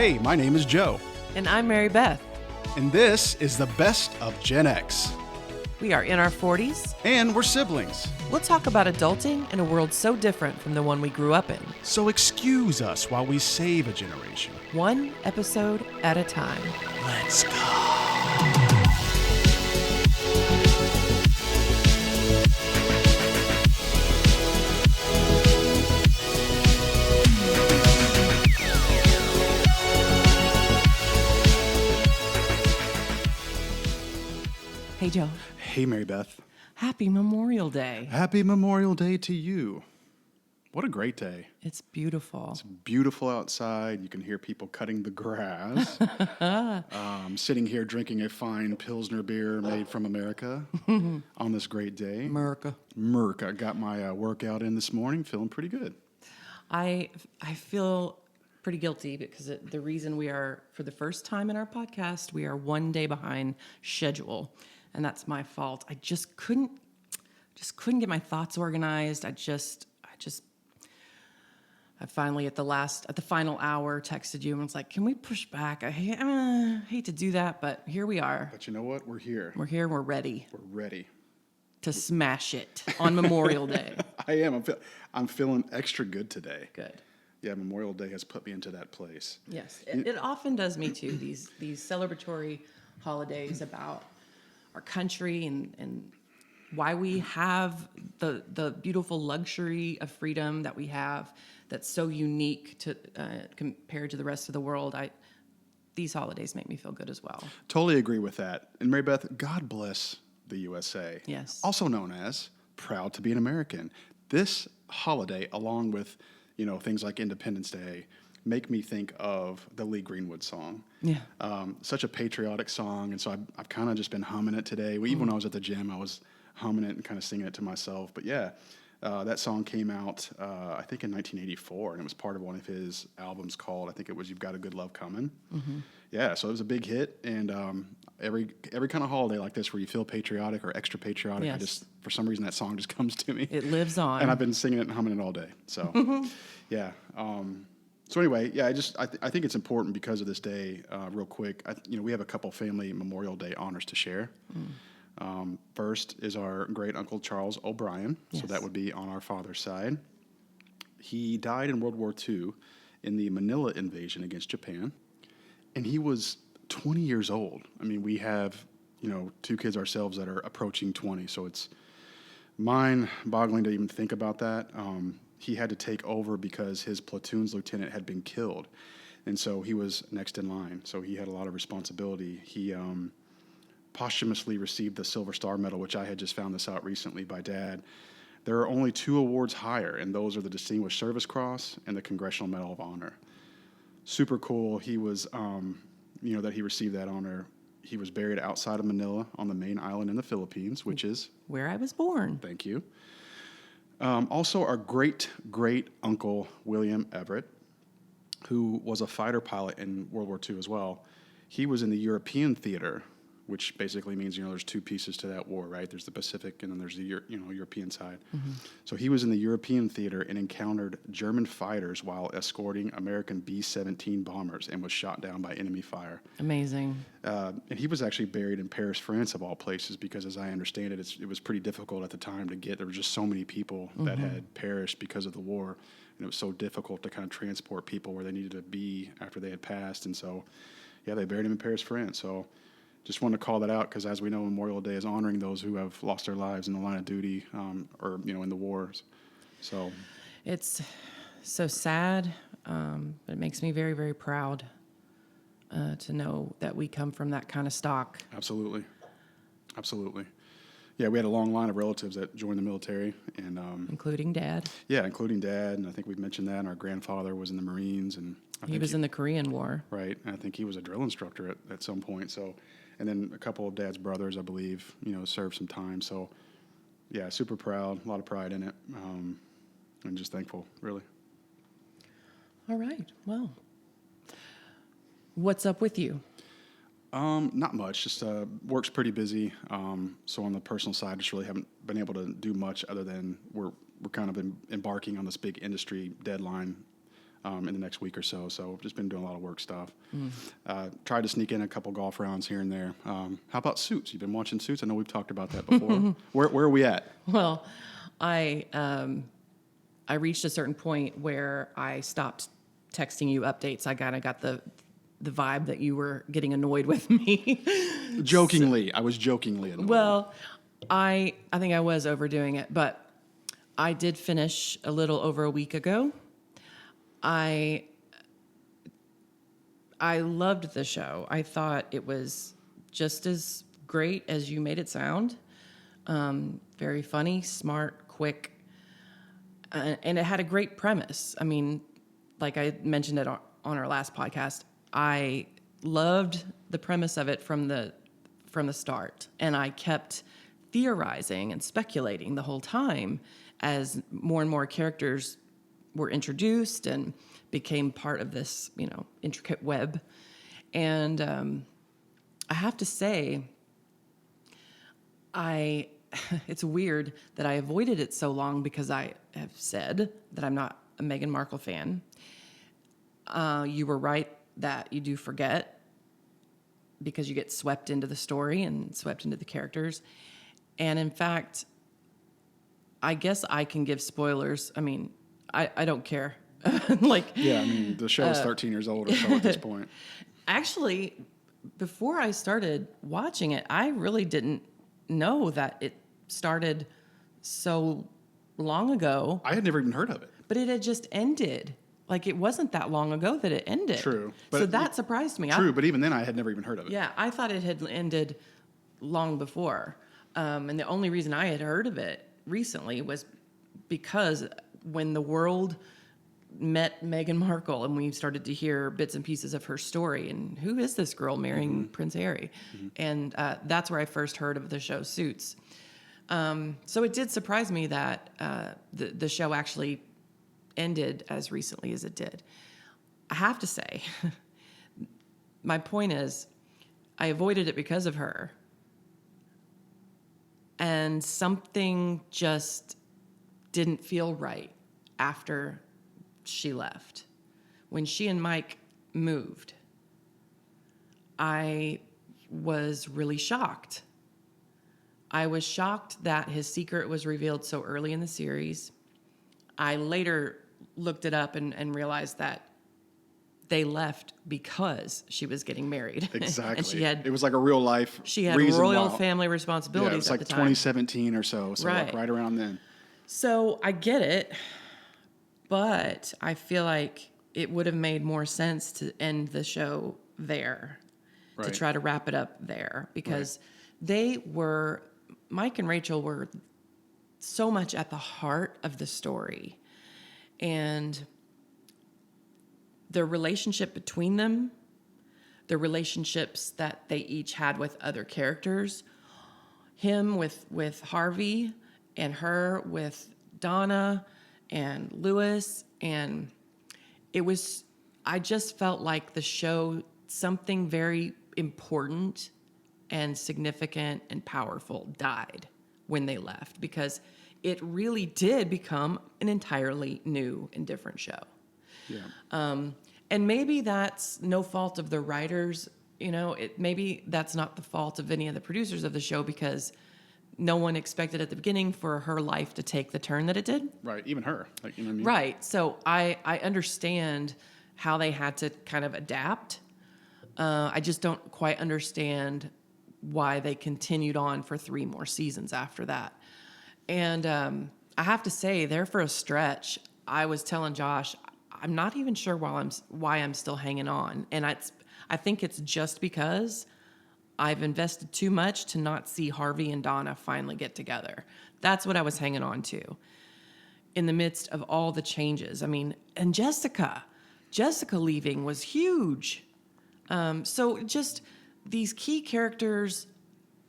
Hey, my name is Joe, And I'm Mary Beth. and this is the best of Gen X. We are in our 40s. And we're siblings, We'll talk about adulting in a world so different from the one we grew up in, so excuse us while we save a generation. one episode at a time. Let's go. Hey, Joe. Hey, Mary Beth. Happy Memorial Day. Happy Memorial Day to you. What a great day. It's beautiful. It's beautiful outside. You can hear people cutting the grass. Sitting here drinking a fine Pilsner beer made from America on this great day. America. I got my workout in this morning, feeling pretty good. I feel pretty guilty because the reason we are, for the first time in our podcast, we are one day behind schedule. And that's my fault. I just couldn't get my thoughts organized. I finally at the final hour texted you and was like, "Can we push back? I hate to do that, but here we are. But you know what? We're here. We're here. We're ready We're ready. to smash it on Memorial Day." I am. I'm feeling extra good today. Good. Yeah, Memorial Day has put me into that place. Yes, it often does me too. These celebratory holidays about our country and why we have the beautiful luxury of freedom that we have, that's so unique to compared to the rest of the world. These holidays make me feel good as well. Totally agree with that. And Mary Beth, God bless the USA. Yes. Also known as proud to be an American. This holiday, along with things like Independence Day, make me think of the Lee Greenwood song. Yeah. Such a patriotic song, and so I've kind of just been humming it today. Even when I was at the gym, I was humming it and kind of singing it to myself. But yeah, that song came out, I think in 1984, and it was part of one of his albums called, I think it was You've Got a Good Love Coming. Mm-hmm. Yeah, so it was a big hit, and every kind of holiday like this where you feel patriotic or extra patriotic, Yes. for some reason that song just comes to me. It lives on. And I've been singing it and humming it all day. So, yeah. So anyway, yeah, I think it's important because of this day. Real quick, we have a couple family Memorial Day honors to share. First is our great uncle Charles O'Brien. Yes. So that would be on our father's side. He died in World War II in the Manila invasion against Japan, and he was 20 years old. I mean, we have two kids ourselves that are approaching 20, so it's mind-boggling to even think about that. He had to take over because his platoon's lieutenant had been killed, and so he was next in line. So he had a lot of responsibility. He posthumously received the Silver Star Medal, which I had just found this out recently by Dad. There are only two awards higher, and those are the Distinguished Service Cross and the Congressional Medal of Honor. Super cool. He was, that he received that honor. He was buried outside of Manila on the main island in the Philippines, which is where I was born. Thank you. Also, our great uncle, William Everett, who was a fighter pilot in World War II as well. He was in the European theater, which basically means, there's two pieces to that war, right? There's the Pacific and then there's the European side. Mm-hmm. So he was in the European theater and encountered German fighters while escorting American B-17 bombers and was shot down by enemy fire. Amazing. And he was actually buried in Paris, France, of all places, because as I understand it, it was pretty difficult at the time to get. There were just so many people that had perished because of the war, and it was so difficult to kind of transport people where they needed to be after they had passed. And so, yeah, they buried him in Paris, France. So just wanted to call that out because, as we know, Memorial Day is honoring those who have lost their lives in the line of duty or in the wars. So It's so sad, but it makes me very, very proud to know that we come from that kind of stock. Absolutely. Yeah, we had a long line of relatives that joined the military, and Including Dad. Yeah, including Dad, and I think we've mentioned that. And our grandfather was in the Marines, and He was in the Korean War. Right, and I think he was a drill instructor at some point. So, and then a couple of Dad's brothers, I believe, served some time. So, yeah, super proud, a lot of pride in it, and just thankful, really. All right. Well, what's up with you? Not much. Just work's pretty busy. So on the personal side, just really haven't been able to do much other than we're kind of embarking on this big industry deadline in the next week or so. So just been doing a lot of work stuff. Tried to sneak in a couple golf rounds here and there. How about Suits? You've been watching Suits? I know we've talked about that before. Where are we at? Well, I reached a certain point where I stopped texting you updates. I kind of got the vibe that you were getting annoyed with me. Jokingly, I was jokingly annoyed. Well, I think I was overdoing it, but I did finish a little over a week ago. I loved the show. I thought it was just as great as you made it sound. Very funny, smart, quick, and it had a great premise. I mean, like I mentioned it on our last podcast, I loved the premise of it from the start, and I kept theorizing and speculating the whole time as more and more characters were introduced and became part of this, intricate web. And I have to say, it's weird that I avoided it so long because I have said that I'm not a Meghan Markle fan. You were right that you do forget because you get swept into the story and swept into the characters. And in fact, I guess I can give spoilers. I mean, I don't care. Yeah, I mean, the show is 13 years old or so at this point. Actually, before I started watching it, I really didn't know that it started so long ago. I had never even heard of it. But it had just ended. Like, it wasn't that long ago that it ended. True. So that surprised me. True, but even then I had never even heard of it. Yeah, I thought it had ended long before. And the only reason I had heard of it recently was because when the world met Meghan Markle and we started to hear bits and pieces of her story and who is this girl marrying Prince Harry? And that's where I first heard of the show Suits. So it did surprise me that the show actually ended as recently as it did. I have to say, my point is, I avoided it because of her. And something just didn't feel right after she left. When she and Mike moved, I was really shocked. I was shocked that his secret was revealed so early in the series. I later looked it up and realized that they left because she was getting married. Exactly. And it was like a real life she had reason royal why. family Yeah, it responsibilities was at like the time. 2017 or so. So Right. like right around then. So I get it, but I feel like it would have made more sense to end the show there, to Right. try to wrap it up there, because Mike and Rachel were so much at the heart of the story. And the relationship between them, the relationships that they each had with other characters, him with Harvey and her with Donna and Lewis. And I just felt like the show, something very important and significant and powerful died when they left, because it really did become an entirely new and different show. Yeah. And maybe that's no fault of the writers, maybe that's not the fault of any of the producers of the show, because no one expected at the beginning for her life to take the turn that it did. Right. Even her. Like, you know what I mean? Right. So I understand how they had to kind of adapt. I just don't quite understand why they continued on for 3 more seasons after that. And I have to say, there for a stretch, I was telling Josh, I'm not even sure why I'm still hanging on. And I think it's just because I've invested too much to not see Harvey and Donna finally get together. That's what I was hanging on to in the midst of all the changes. I mean, and Jessica leaving was huge. So just these key characters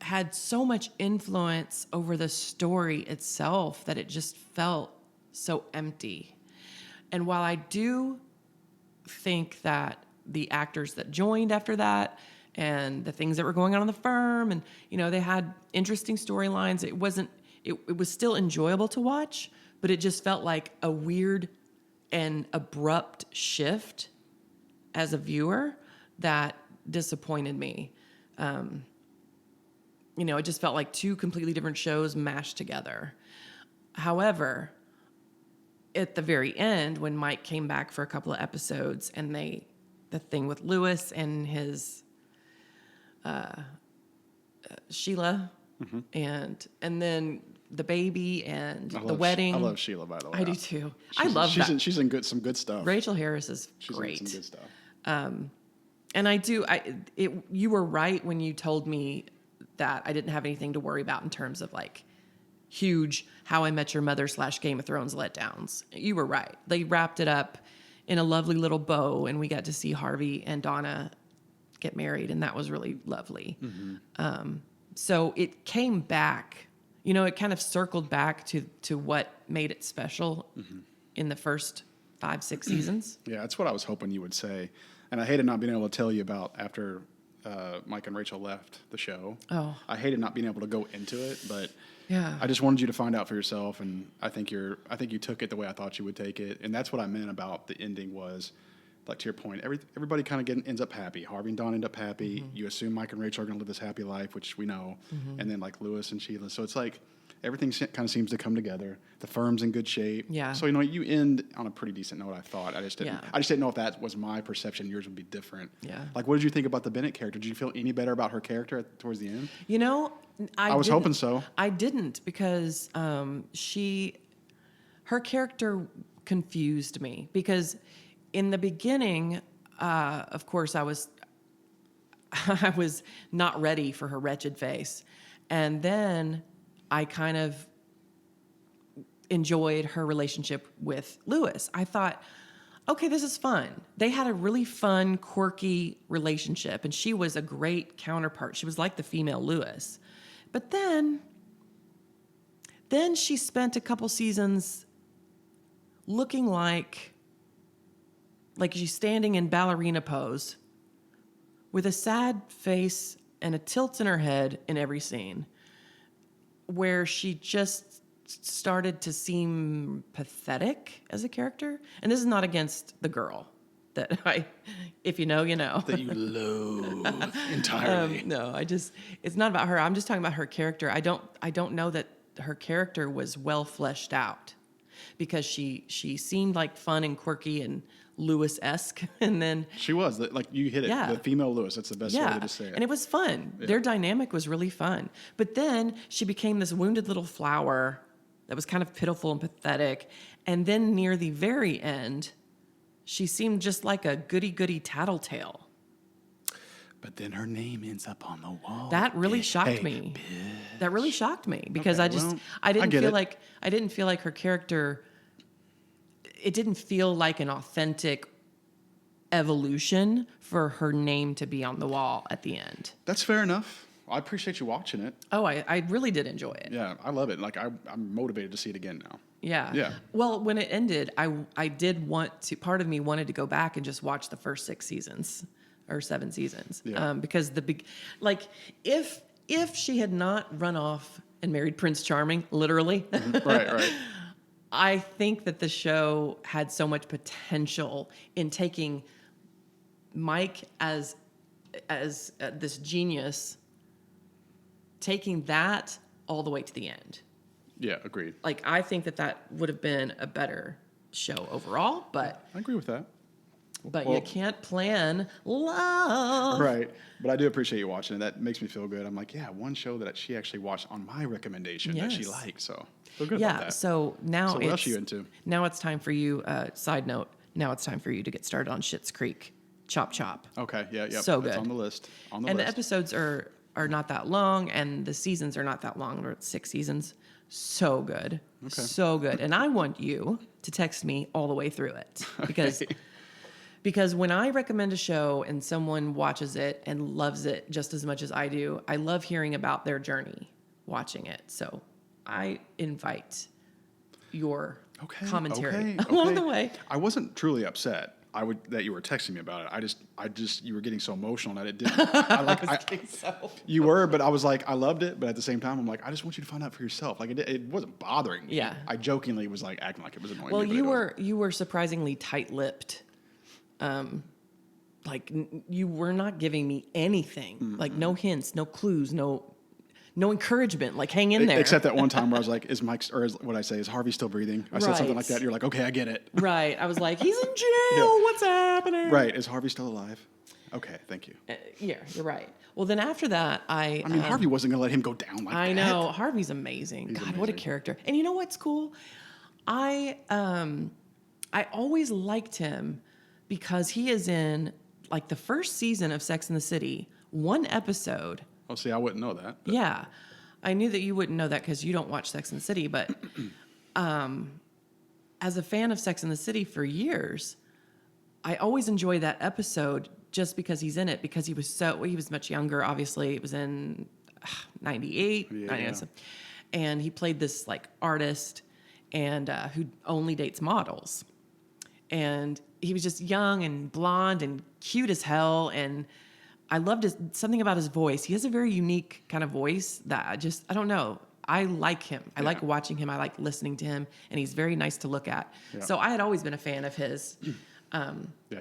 had so much influence over the story itself that it just felt so empty. And while I do think that the actors that joined after that and the things that were going on in the firm, and they had interesting storylines, it was still enjoyable to watch, but it just felt like a weird an abrupt shift as a viewer that disappointed me. It just felt like two completely different shows mashed together. However, at the very end, when Mike came back for a couple of episodes and the thing with Lewis and his Sheila and then the baby and the wedding. I love Sheila, by the way. I do too. I love that. She's in some good stuff. Rachel Harris is She's great. in some good stuff. And you were right when you told me that I didn't have anything to worry about in terms of like huge How I Met Your Mother / Game of Thrones letdowns. You were right. They wrapped it up in a lovely little bow, and we got to see Harvey and Donna get married, and that was really lovely. So it came back, it kind of circled back to what made it special in the first 5-6 seasons. Yeah, that's what I was hoping you would say. And I hated not being able to tell you about after Mike and Rachel left the show. Oh. I hated not being able to go into it, but Yeah. I just wanted you to find out for yourself, and I think you took it the way I thought you would take it. And that's what I meant about the ending was, like to your point, everybody kind of ends up happy. Harvey and Dawn end up happy. You assume Mike and Rachel are going to live this happy life, which we know. And then like Lewis and Sheila. So it's like everything kind of seems to come together. The firm's in good shape. Yeah. So you end on a pretty decent note. I thought. I just didn't. Yeah. I just didn't know if that was my perception. Yours would be different. Yeah. Like, what did you think about the Bennett character? Did you feel any better about her character towards the end? I was hoping so. I didn't because her character confused me because in the beginning, of course, I was not ready for her wretched face, and then I kind of enjoyed her relationship with Lewis. I thought, okay, this is fun. They had a really fun, quirky relationship, and she was a great counterpart. She was like the female Lewis. But then she spent a couple seasons looking like she's standing in ballerina pose with a sad face and a tilt in her head in every scene, where she just started to seem pathetic as a character. And this is not against the girl that if you know, you know. That you loathe entirely. No, it's not about her. I'm just talking about her character. I don't know that her character was well fleshed out because she seemed like fun and quirky and Lewis-esque, and then She was. Like, you hit it. Yeah. The female Lewis. That's the best way to say it. and it was fun. Their dynamic was really fun. But then she became this wounded little flower that was kind of pitiful and pathetic. And then near the very end, she seemed just like a goody-goody tattletale. But then her name ends up on the wall. That really shocked me. That really shocked me because Okay, I didn't get feel it. I didn't feel like her character. It didn't feel like an authentic evolution for her name to be on the wall at the end. That's fair enough. I appreciate you watching it. Oh, I really did enjoy it. Yeah, I love it. Like, I'm motivated to see it again now. Yeah. Yeah. Well, when it ended, I did want to. Part of me wanted to go back and just watch the first 6 seasons or 7 seasons. Yeah. Because if she had not run off and married Prince Charming, literally, Right. I think that the show had so much potential in taking Mike as this genius, taking that all the way to the end. Yeah, agreed. Like, I think that would have been a better show overall, but I agree with that. you Well- can't plan love. Right. But I do appreciate you watching it. That makes me feel good. I'm like, yeah, one show that she actually watched on my recommendation that she Yes. liked. So feel good about Yeah. that. So now So what else are you into? Now it's time for you. Side note. Now it's time for you to get started on Schitt's Creek. Chop Chop. Okay. Yeah. So That's good. on the list. And the episodes are not that long, and the seasons are not that long. We're at 6 seasons. So good. Okay. So good. And I want you to text me all the way through it because when I recommend a show and someone watches it and loves it just as much as I do, I love hearing about their journey watching it. So I invite your commentary along the way. I wasn't truly upset. that you were texting me about it. You were getting so emotional that it didn't. You were, but I was like, I loved it, but at the same time, I'm like, I just want you to find out for yourself. Like it wasn't bothering me. Yeah. I jokingly was like acting like it was annoying Well, me. But you were surprisingly tight-lipped. You were not giving me anything. Mm-hmm. Like no hints, no clues, no encouragement. Like hang in there. Except that one time where I was like, is Harvey still breathing? I said something like that. And you're like, okay, I get it. Right. I was like, he's in jail. What's happening? Right. Is Harvey still alive? Okay, thank you. Yeah, you're right. Well, then after that, I mean, Harvey wasn't going to let him go down like that. I know. Harvey's amazing. God, amazing. what a character. And you know what's cool? I always liked him because he is in like the first season of Sex and the City, one episode. Oh, see, I wouldn't know that. But. Yeah. I knew that you wouldn't know that because you don't watch Sex and the City, but as a fan of Sex and the City for years, I always enjoy that episode just because he's in it, because he was much younger, obviously. It was in 98, 99, and he played this like artist and who only dates models. And he was just young and blonde and cute as hell, and I loved something about his voice. He has a very unique kind of voice that I don't know. I like him. I like watching him. I like listening to him, and he's very nice to look at. Yeah. So I had always been a fan of his. Yeah,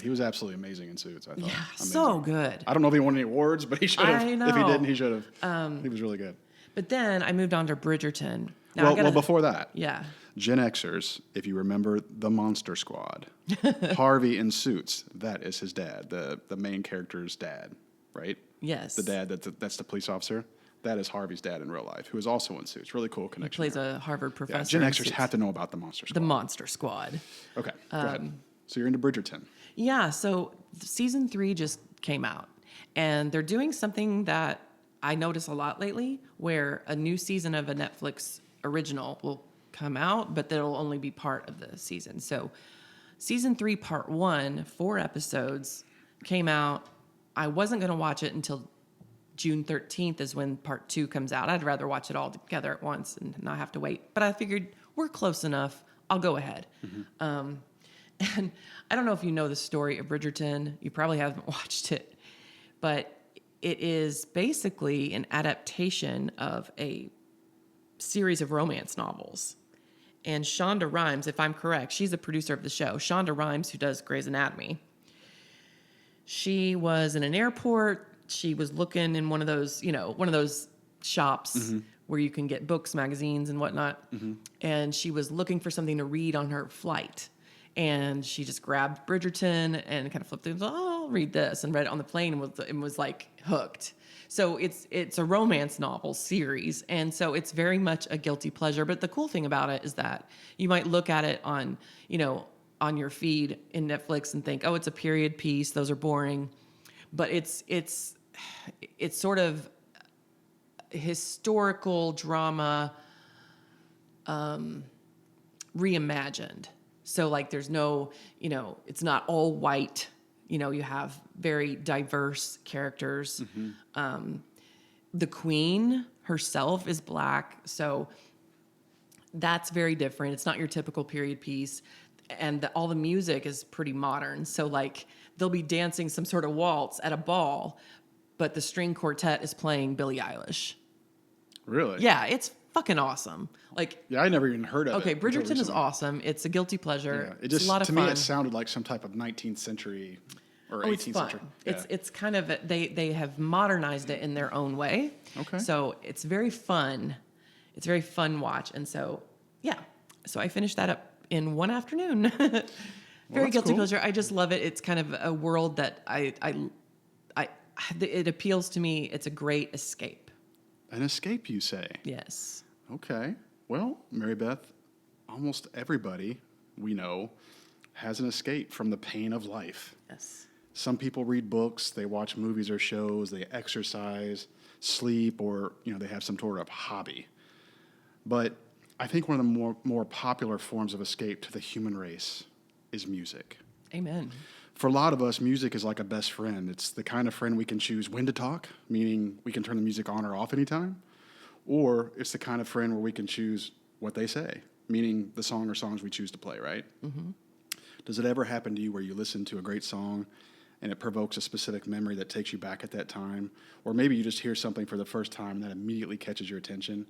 he was absolutely amazing in Suits, I thought. Yeah, amazing. So good. I don't know if he won any awards, but he should have. I know. If he didn't, he should have. He was really good. But then I moved on to Bridgerton. Now well, before that. Yeah. Gen Xers, if you remember the Monster Squad, Harvey in Suits, that is his dad, the main character's dad, right? Yes. The dad that's the police officer. That is Harvey's dad in real life, who is also in Suits. Really cool connection. He plays a Harvard professor. Yeah, Gen Xers have to know about the Monster Squad. The Monster Squad. Okay, go ahead. So you're into Bridgerton. Yeah, so season 3 just came out, and they're doing something that I notice a lot lately, where a new season of a Netflix original will come out, but that'll only be part of the season. So season 3, part 1, 4 episodes came out. I wasn't going to watch it until June 13th is when part 2 comes out. I'd rather watch it all together at once and not have to wait. But I figured we're close enough. I'll go ahead. Mm-hmm. And I don't know if you know the story of Bridgerton. You probably haven't watched it. But it is basically an adaptation of a series of romance novels. And Shonda Rhimes, if I'm correct, she's the producer of the show. Shonda Rhimes, who does Grey's Anatomy. She was in an airport. She was looking in one of those shops where you can get books, magazines, and whatnot. Mm-hmm. And she was looking for something to read on her flight. And she just grabbed Bridgerton and kind of flipped through and was like, oh, I'll read this, and read it on the plane and was like hooked. So it's a romance novel series. And so it's very much a guilty pleasure. But the cool thing about it is that you might look at it on your feed in Netflix and think, oh, it's a period piece. Those are boring. But it's sort of historical drama reimagined. So like there's no, it's not all white. You have very diverse characters. Mm-hmm. The queen herself is black. So that's very different. It's not your typical period piece. And all the music is pretty modern. So like they'll be dancing some sort of waltz at a ball, but the string quartet is playing Billie Eilish. Really? Yeah, it's fucking awesome. Yeah, I never even heard of it. Okay, Bridgerton is awesome. It's a guilty pleasure. Yeah, it's a lot of fun. Me, it sounded like some type of 19th century or 18th century. Yeah. It's kind of they have modernized it in their own way. Okay. So it's very fun. It's a very fun watch, and so yeah. So I finished that up in one afternoon. Very guilty pleasure. I just love it. It's kind of a world that it appeals to me. It's a great escape. An escape, you say? Yes. Okay. Well, Mary Beth, almost everybody we know has an escape from the pain of life. Yes. Some people read books, they watch movies or shows, they exercise, sleep, or they have some sort of hobby. But I think one of the more popular forms of escape to the human race is music. Amen. For a lot of us, music is like a best friend. It's the kind of friend we can choose when to talk, meaning we can turn the music on or off anytime. Or it's the kind of friend where we can choose what they say, meaning the song or songs we choose to play, right? Mm-hmm. Does it ever happen to you where you listen to a great song and it provokes a specific memory that takes you back at that time? Or maybe you just hear something for the first time that immediately catches your attention.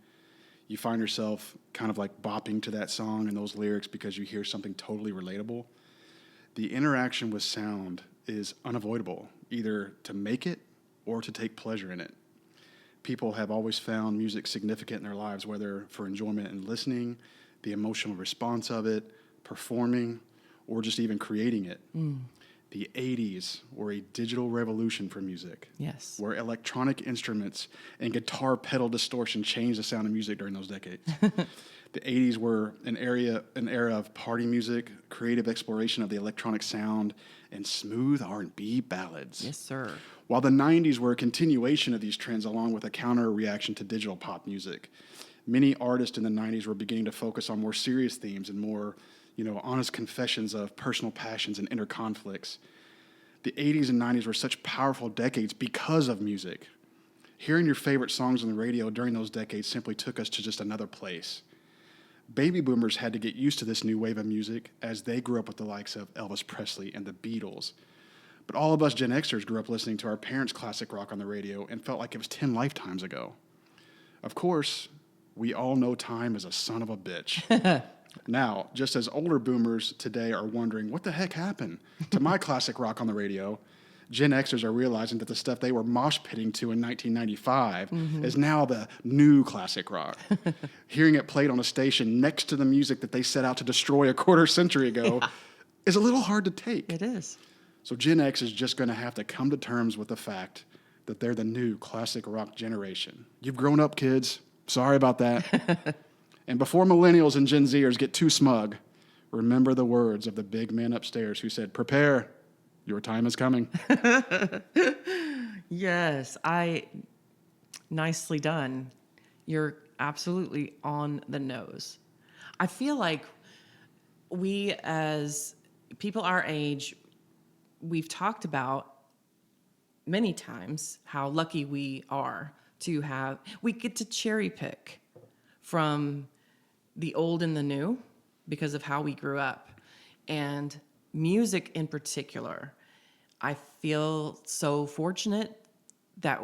You find yourself kind of like bopping to that song and those lyrics because you hear something totally relatable. The interaction with sound is unavoidable, either to make it or to take pleasure in it. People have always found music significant in their lives, whether for enjoyment in listening, the emotional response of it, performing, or just even creating it. The 80s were a digital revolution for music. Yes. Where electronic instruments and guitar pedal distortion changed the sound of music during those decades. The 80s were an era of party music, creative exploration of the electronic sound, and smooth R&B ballads. Yes, sir. While the 90s were a continuation of these trends along with a counter reaction to digital pop music. Many artists in the 90s were beginning to focus on more serious themes and more, honest confessions of personal passions and inner conflicts. The 80s and 90s were such powerful decades because of music. Hearing your favorite songs on the radio during those decades simply took us to just another place. Baby boomers had to get used to this new wave of music as they grew up with the likes of Elvis Presley and the Beatles. But all of us Gen Xers grew up listening to our parents' classic rock on the radio and felt like it was 10 lifetimes ago. Of course, we all know time is a son of a bitch. Now, just as older boomers today are wondering, what the heck happened to my classic rock on the radio, Gen Xers are realizing that the stuff they were mosh pitting to in 1995 is now the new classic rock. Hearing it played on a station next to the music that they set out to destroy a quarter century ago is a little hard to take. It is. So Gen X is just going to have to come to terms with the fact that they're the new classic rock generation. You've grown up, kids. Sorry about that. And before millennials and Gen Zers get too smug, remember the words of the big man upstairs who said, "Prepare, your time is coming." Yes, nicely done. You're absolutely on the nose. I feel like we as people our age, we've talked about many times how lucky we are we get to cherry pick from the old and the new because of how we grew up. And music in particular, I feel so fortunate that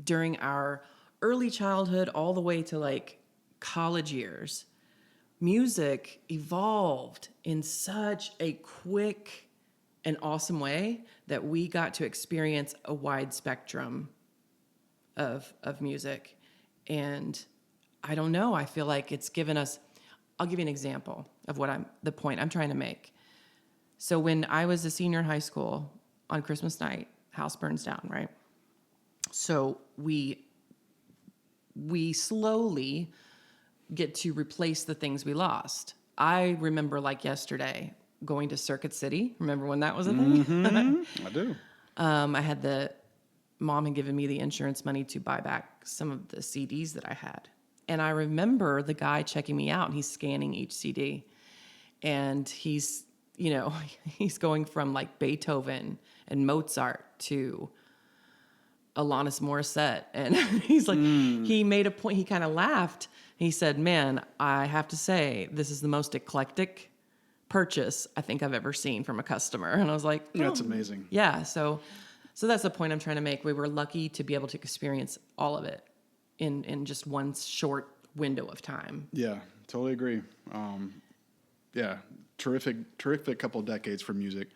during our early childhood all the way to like college years, music evolved in such a quick and awesome way that we got to experience a wide spectrum of music. And I don't know, I feel like it's given us, I'll give you an example of the point I'm trying to make. So when I was a senior in high school on Christmas night, house burns down, right? So we slowly get to replace the things we lost. I remember like yesterday going to Circuit City. Remember when that was a thing? I do. Mom had given me the insurance money to buy back some of the CDs that I had. And I remember the guy checking me out and he's scanning each CD. And he's going from like Beethoven and Mozart to Alanis Morissette. And he's like, he made a point, he kind of laughed. He said, "Man, I have to say, this is the most eclectic purchase I think I've ever seen from a customer." And I was like, "Oh." That's amazing. Yeah. So that's the point I'm trying to make. We were lucky to be able to experience all of it in just one short window of time. Yeah, totally agree. Terrific couple of decades for music.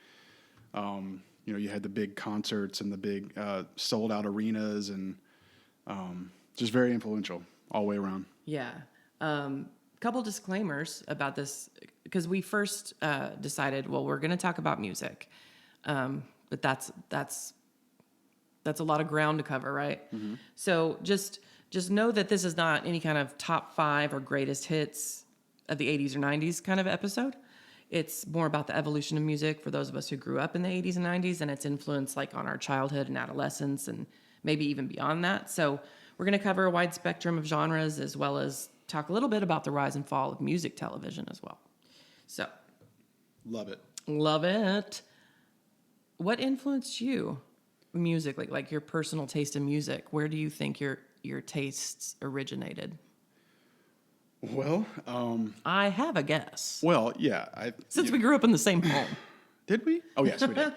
You had the big concerts and the big sold out arenas and just very influential all the way around. Yeah. Couple disclaimers about this, because we first decided, well, we're going to talk about music. But that's a lot of ground to cover, right? Mm-hmm. So just know that this is not any kind of top 5 or greatest hits of the 80s or 90s kind of episode. It's more about the evolution of music for those of us who grew up in the 80s and 90s and its influence like on our childhood and adolescence and maybe even beyond that. So we're going to cover a wide spectrum of genres as well as talk a little bit about the rise and fall of music television as well. So. Love it. Love it. What influenced you musically, like your personal taste in music? Where do you think your tastes originated? Well, I have a guess. well, yeah. Since we grew up in the same home. Did we? Oh, yes, we did.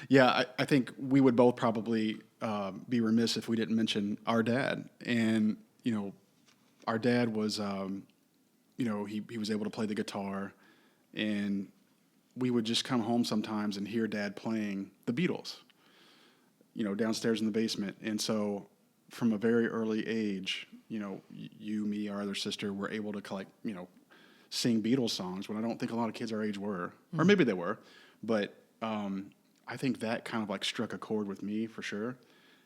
Yeah, I think we would both probably be remiss if we didn't mention our dad. And, our dad was, he was able to play the guitar, and we would just come home sometimes and hear Dad playing the Beatles, downstairs in the basement. And so from a very early age, you, me, our other sister were able to sing Beatles songs when I don't think a lot of kids our age were, or maybe they were. But I think that kind of struck a chord with me for sure.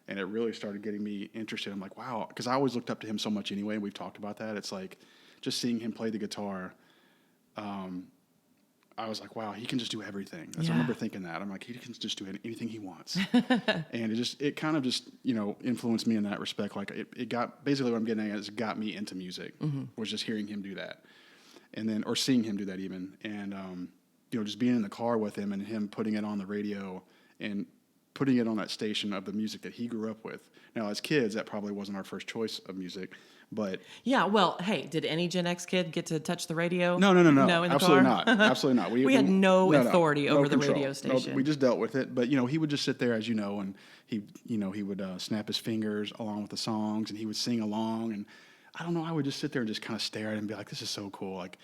And it really started getting me interested. I'm like, wow, because I always looked up to him so much anyway. We've talked about that. It's like just seeing him play the guitar. I was like, wow, he can just do everything. I remember thinking that. I'm like, he can just do anything he wants. And it kind of just, influenced me in that respect. Like it got, basically what I'm getting at is it got me into music, was just hearing him do that. And then, or seeing him do that even. And, just being in the car with him and him putting it on the radio and putting it on that station of the music that he grew up with. Now, as kids, that probably wasn't our first choice of music, but... Yeah, well, hey, did any Gen X kid get to touch the radio? No. No, in the Absolutely car? not. Absolutely not. We had no authority over the control. radio station. No, we just dealt with it. But, he would just sit there, as you know, and he would snap his fingers along with the songs, and he would sing along. And I don't know, I would just sit there and just kind of stare at him and be like, this is so cool. Like,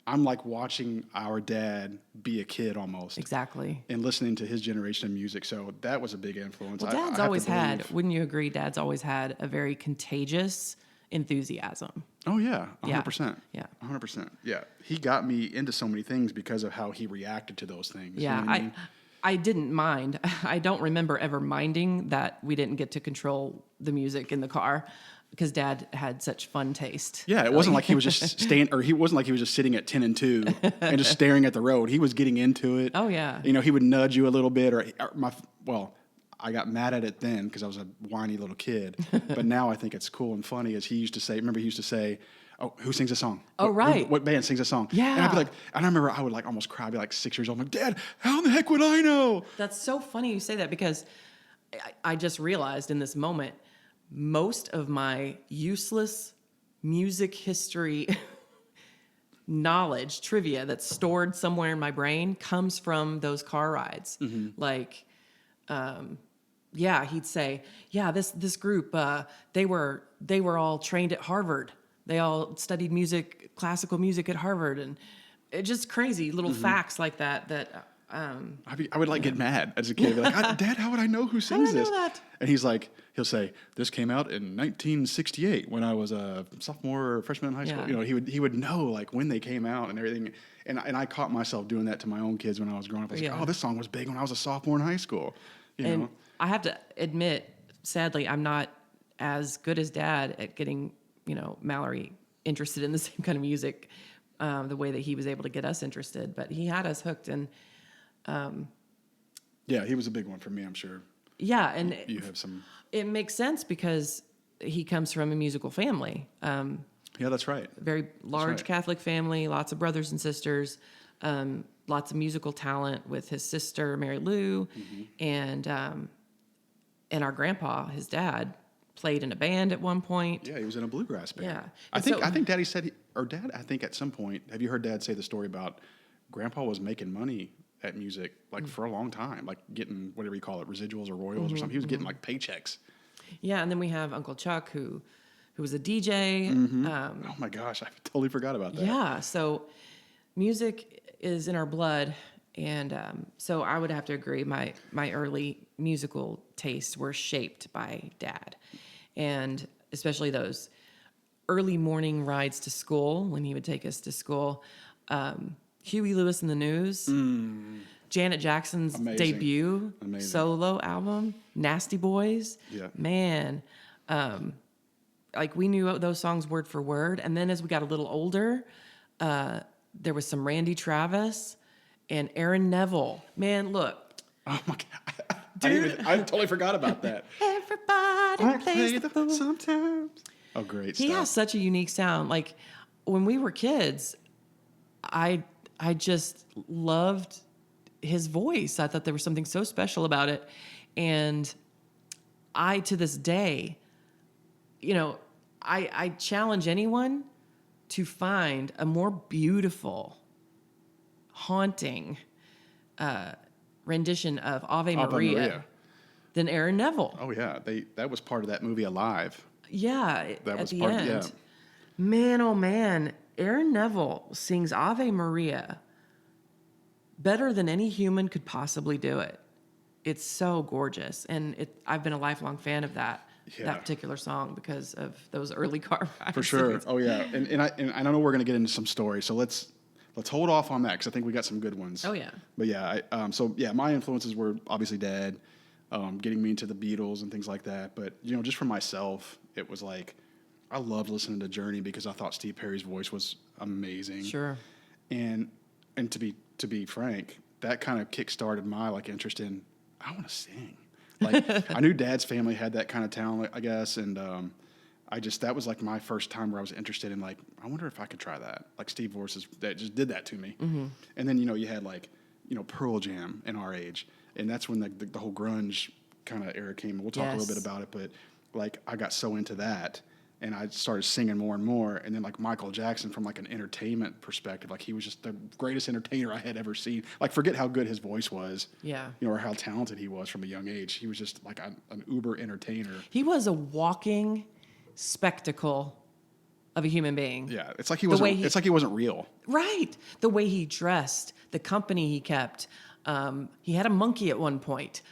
I'm like watching our dad be a kid almost. Exactly. And listening to his generation of music. So that was a big influence. Well, Dad's always had, wouldn't you agree, Dad's always had a very contagious enthusiasm. Oh, yeah. 100%. Yeah. 100%. Yeah. He got me into so many things because of how he reacted to those things. Yeah. You know what I mean? I didn't mind. I don't remember ever minding that we didn't get to control the music in the car, because Dad had such fun taste. Yeah, it wasn't like he was just he wasn't like he was just sitting at 10 and 2 and just staring at the road. He was getting into it. Oh, yeah. He would nudge you a little bit, I got mad at it then because I was a whiny little kid. But now I think it's cool and funny, as he used to say, oh, who sings a song? Oh, right. What band sings a song? Yeah. And I'd be like, and I remember I would almost cry. I'd be 6 years old. I'm like, Dad, how in the heck would I know? That's so funny you say that, because I just realized in this moment, most of my useless music history knowledge, trivia that's stored somewhere in my brain comes from those car rides. Like, he'd say, this group, they were all trained at Harvard. They all studied classical music at Harvard, and it's just crazy little facts like that. I would get mad as a kid. I'd be like, Dad, how would I know who sings this? How would I know that? And he'll say, this came out in 1968 when I was a sophomore or freshman in high school. Yeah. He would know when they came out and everything. And I caught myself doing that to my own kids when I was growing up. I was like, oh, this song was big when I was a sophomore in high school. You know? I have to admit, sadly, I'm not as good as Dad at getting, Mallory interested in the same kind of music, the way that he was able to get us interested. But he had us hooked, and yeah, he was a big one for me, I'm sure. Yeah, and you have some. It makes sense because he comes from a musical family. Yeah, that's right. Very large Catholic family, lots of brothers and sisters, lots of musical talent with his sister Mary Lou, and our grandpa, his dad, played in a band at one point. Yeah, he was in a bluegrass band. Yeah, I think Daddy said, Dad, I think at some point, have you heard Dad say the story about Grandpa was making money at music for a long time, getting whatever you call it, residuals or royals or something. He was getting paychecks. Yeah, and then we have Uncle Chuck who was a DJ. Oh my gosh, I totally forgot about that. Yeah, so music is in our blood, and so I would have to agree. My early musical tastes were shaped by Dad, and especially those early morning rides to school when he would take us to school. Huey Lewis and the News, Janet Jackson's debut solo album, Nasty Boys. Yeah. Man, we knew those songs word for word. And then as we got a little older, there was some Randy Travis and Aaron Neville. Man, look. Oh my God. Dude. I totally forgot about that. Everybody plays the fool sometimes. Oh, great stuff. He has such a unique sound. Like, when we were kids, I just loved his voice. I thought there was something so special about it. And to this day, I challenge anyone to find a more beautiful, haunting rendition of Ave Maria than Aaron Neville. Oh yeah, that was part of that movie Alive. Yeah, That at was the part. end. Yeah, Man, oh man, Aaron Neville sings Ave Maria better than any human could possibly do it. It's so gorgeous, and I've been a lifelong fan of that particular song because of those early car rides. for sure. Oh yeah, and I know we're gonna get into some stories, so let's hold off on that because I think we got some good ones. Oh yeah. But yeah, my influences were obviously Dad, getting me into the Beatles and things like that. But just for myself, it was like I loved listening to Journey because I thought Steve Perry's voice was amazing. Sure. And to be frank, that kind of kick-started my interest in I want to sing. I knew Dad's family had that kind of talent, I guess, and that was my first time where I was interested in I wonder if I could try that. Steve voices that just did that to me. Mm-hmm. And then you had Pearl Jam in our age, and that's when the whole grunge kind of era came. We'll talk a little bit about it, but I got so into that. And I started singing more and more. And then Michael Jackson, from an entertainment perspective, he was just the greatest entertainer I had ever seen. Forget how good his voice was. Yeah. Or how talented he was from a young age. He was just an uber entertainer. He was a walking spectacle of a human being. Yeah, it's like he wasn't real. Right. The way he dressed, the company he kept. He had a monkey at one point.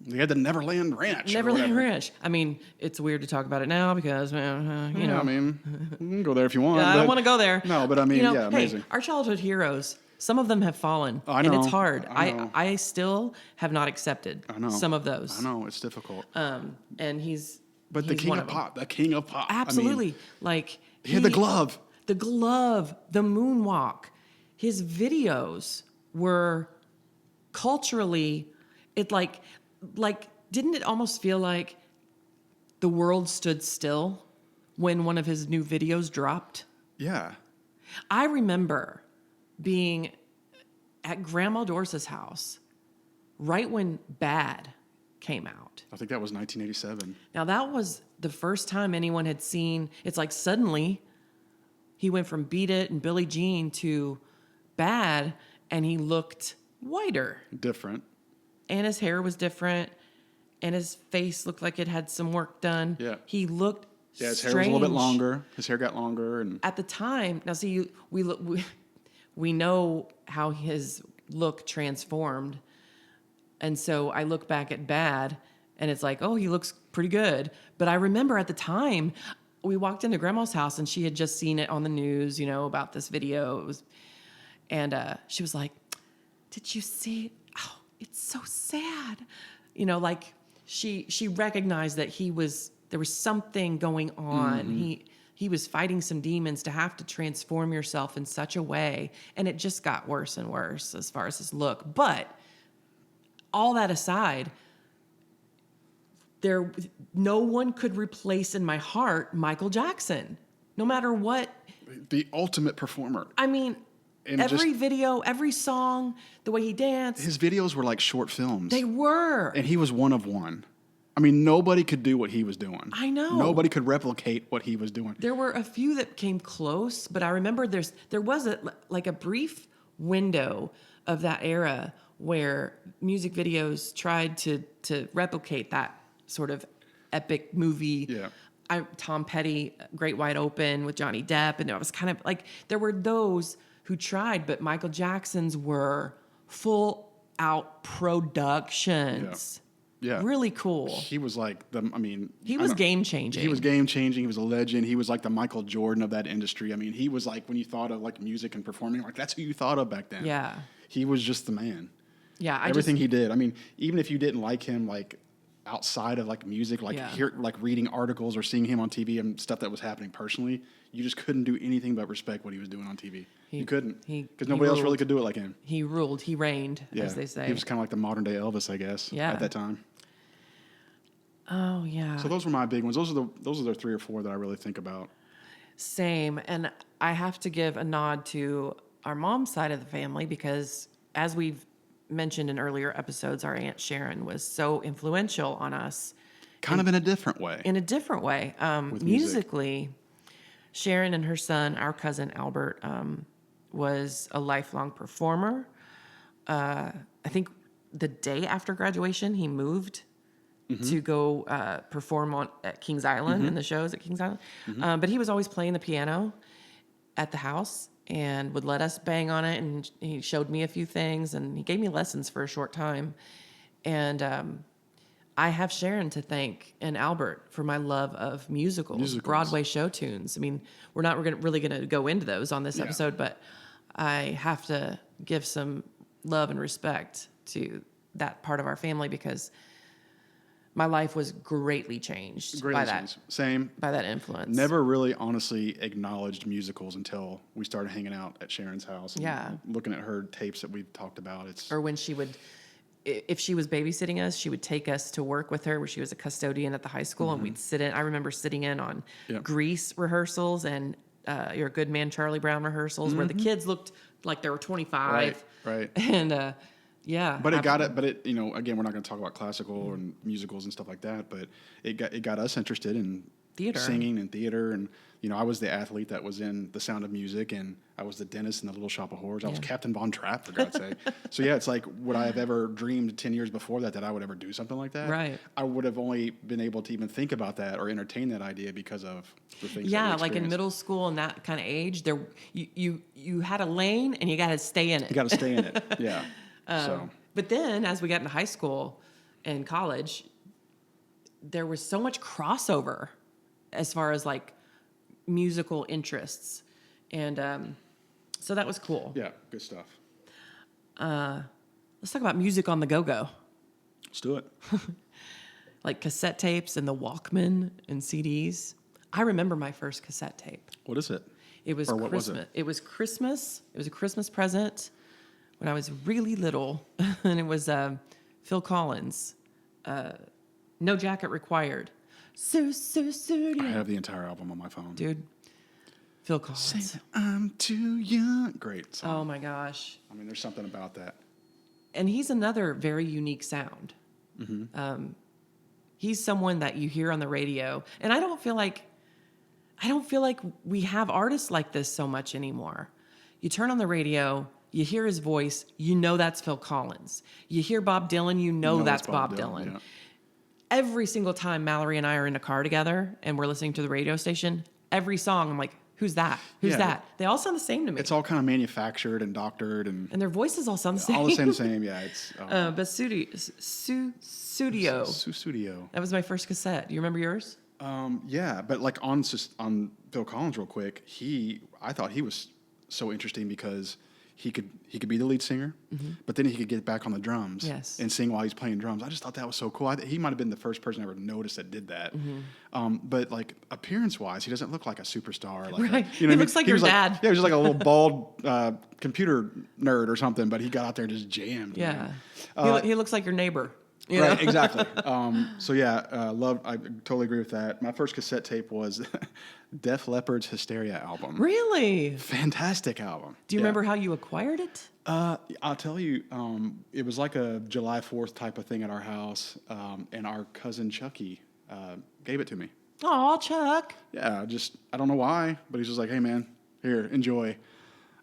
He had the Neverland Ranch. Neverland Ranch. I mean, it's weird to talk about it now because, you know. I mean, you can go there if you want. I don't want to go there. No, but I mean, amazing. Hey, our childhood heroes, some of them have fallen. I know. And it's hard. I know. I still have not accepted some of those. I know, it's difficult. And he's the king of pop. The king of pop. Absolutely. I mean, he had the glove. The glove, the moonwalk. His videos were culturally, didn't it almost feel like the world stood still when one of his new videos dropped? Yeah. I remember being at Grandma Dorsey's house right when Bad came out. I think that was 1987. Now, that was the first time anyone had seen, it's suddenly he went from Beat It and Billie Jean to Bad, and he looked whiter. Different. And his hair was different, and his face looked like it had some work done. Yeah. He looked his hair strange. was a little bit longer. His hair got longer. And at the time, now see, we know how his look transformed. And so I look back at Bad, and it's oh, he looks pretty good. But I remember at the time, we walked into Grandma's house, and she had just seen it on the news, about this video. And she was like, "Did you see? Oh, it's so sad." She recognized that there was something going on. Mm-hmm. He was fighting some demons to have to transform yourself in such a way. And it just got worse and worse as far as his look. But all that aside, no one could replace in my heart Michael Jackson, no matter what. The ultimate performer. I mean, and every video, every song, the way he danced. His videos were like short films. They were. And he was one of one. I mean, nobody could do what he was doing. I know. Nobody could replicate what he was doing. There were a few that came close, but I remember there was a brief window of that era where music videos tried to replicate that sort of epic movie. Yeah. Tom Petty, Great Wide Open with Johnny Depp, and it was kind of there were those who tried, but Michael Jackson's were full out productions. Yeah. Really cool. He was he was game changing. He was game changing. He was a legend. He was like the Michael Jordan of that industry. I mean, he was when you thought of music and performing, that's who you thought of back then. Yeah. He was just the man. Yeah. Everything he did. I mean, even if you didn't like him, outside of music, reading articles or seeing him on TV and stuff that was happening personally, you just couldn't do anything but respect what he was doing on TV. You couldn't, because nobody else really could do it like him. He ruled. He reigned, as they say. He was kind of like the modern day Elvis, I guess. Yeah. At that time. Oh yeah. So those were my big ones. Those are the 3 or 4 that I really think about. Same, and I have to give a nod to our mom's side of the family because, as we've mentioned in earlier episodes, our Aunt Sharon was so influential on us. Kind of in a different way. In a different way. With musically, Sharon and her son, our cousin Albert, was a lifelong performer. I think the day after graduation, he moved to go perform at Kings Island in the shows at Kings Island. But he was always playing the piano at the house and would let us bang on it. And he showed me a few things, and he gave me lessons for a short time. And I have Sharon to thank and Albert for my love of musicals. Broadway show tunes. I mean, we're not really going to go into those on this episode, but I have to give some love and respect to that part of our family because my life was greatly changed by that. Same. By that influence. Never really honestly acknowledged musicals until we started hanging out at Sharon's house. And looking at her tapes that we've talked about. Or when she would, if she was babysitting us, she would take us to work with her where she was a custodian at the high school and we'd sit in. I remember sitting in on Grease rehearsals and You're a Good Man, Charlie Brown rehearsals where the kids looked like they were 25. Right. And but it got it. But it, again, we're not going to talk about classical and musicals and stuff like that. But it got us interested in theater, singing and theater. And I was the athlete that was in The Sound of Music, and I was the dentist in The Little Shop of Horrors. I was Captain Von Trapp, for God's sake. So it's like, would I have ever dreamed 10 years before that I would ever do something like that? Right. I would have only been able to even think about that or entertain that idea because of the things. Yeah, like in middle school and that kind of age, there you had a lane and you got to stay in it. You got to stay in it. Yeah. But then as we got into high school and college, there was so much crossover as far as like musical interests. And so that was cool. Yeah, good stuff. Let's talk about music on the go-go. Let's do it. Like cassette tapes and the Walkman and CDs. I remember my first cassette tape. What is it? It was Or what Christmas. was it? It was Christmas. It was a Christmas present when I was really little. And it was Phil Collins. No Jacket Required. I have the entire album on my phone. Dude, Phil Collins. Say I'm too young. Great song. Oh my gosh. I mean, there's something about that. And he's another very unique sound. He's someone that you hear on the radio. And I don't feel like we have artists like this so much anymore. You turn on the radio, you hear his voice, you know that's Phil Collins. You hear Bob Dylan, you know that's Bob Dylan. Yeah. Every single time Mallory and I are in a car together and we're listening to the radio station, every song I'm like, who's that? Who's that? They all sound the same to me. It's all kind of manufactured and doctored and their voices all sound the same. all the same. Yeah, it's. But Studio. Studio. That was my first cassette. Do you remember yours? Yeah, but like on Phil Collins, real quick, I thought he was so interesting because he could be the lead singer, but then he could get back on the drums and sing while he's playing drums. I just thought that was so cool. He might have been the first person I ever noticed that did that. But like appearance-wise, he doesn't look like a superstar. Like he looks like your dad. He was just like a little bald computer nerd or something, but he got out there and just jammed. Yeah. He looks like your neighbor. Right, exactly. I totally agree with that. My first cassette tape was Def Leppard's Hysteria album. Really? Fantastic album. Do you remember how you acquired it? I'll tell you, it was like a July 4th type of thing at our house, and our cousin Chucky gave it to me. Aw, Chuck. Yeah, I don't know why, but he's just like, hey, man, here, enjoy.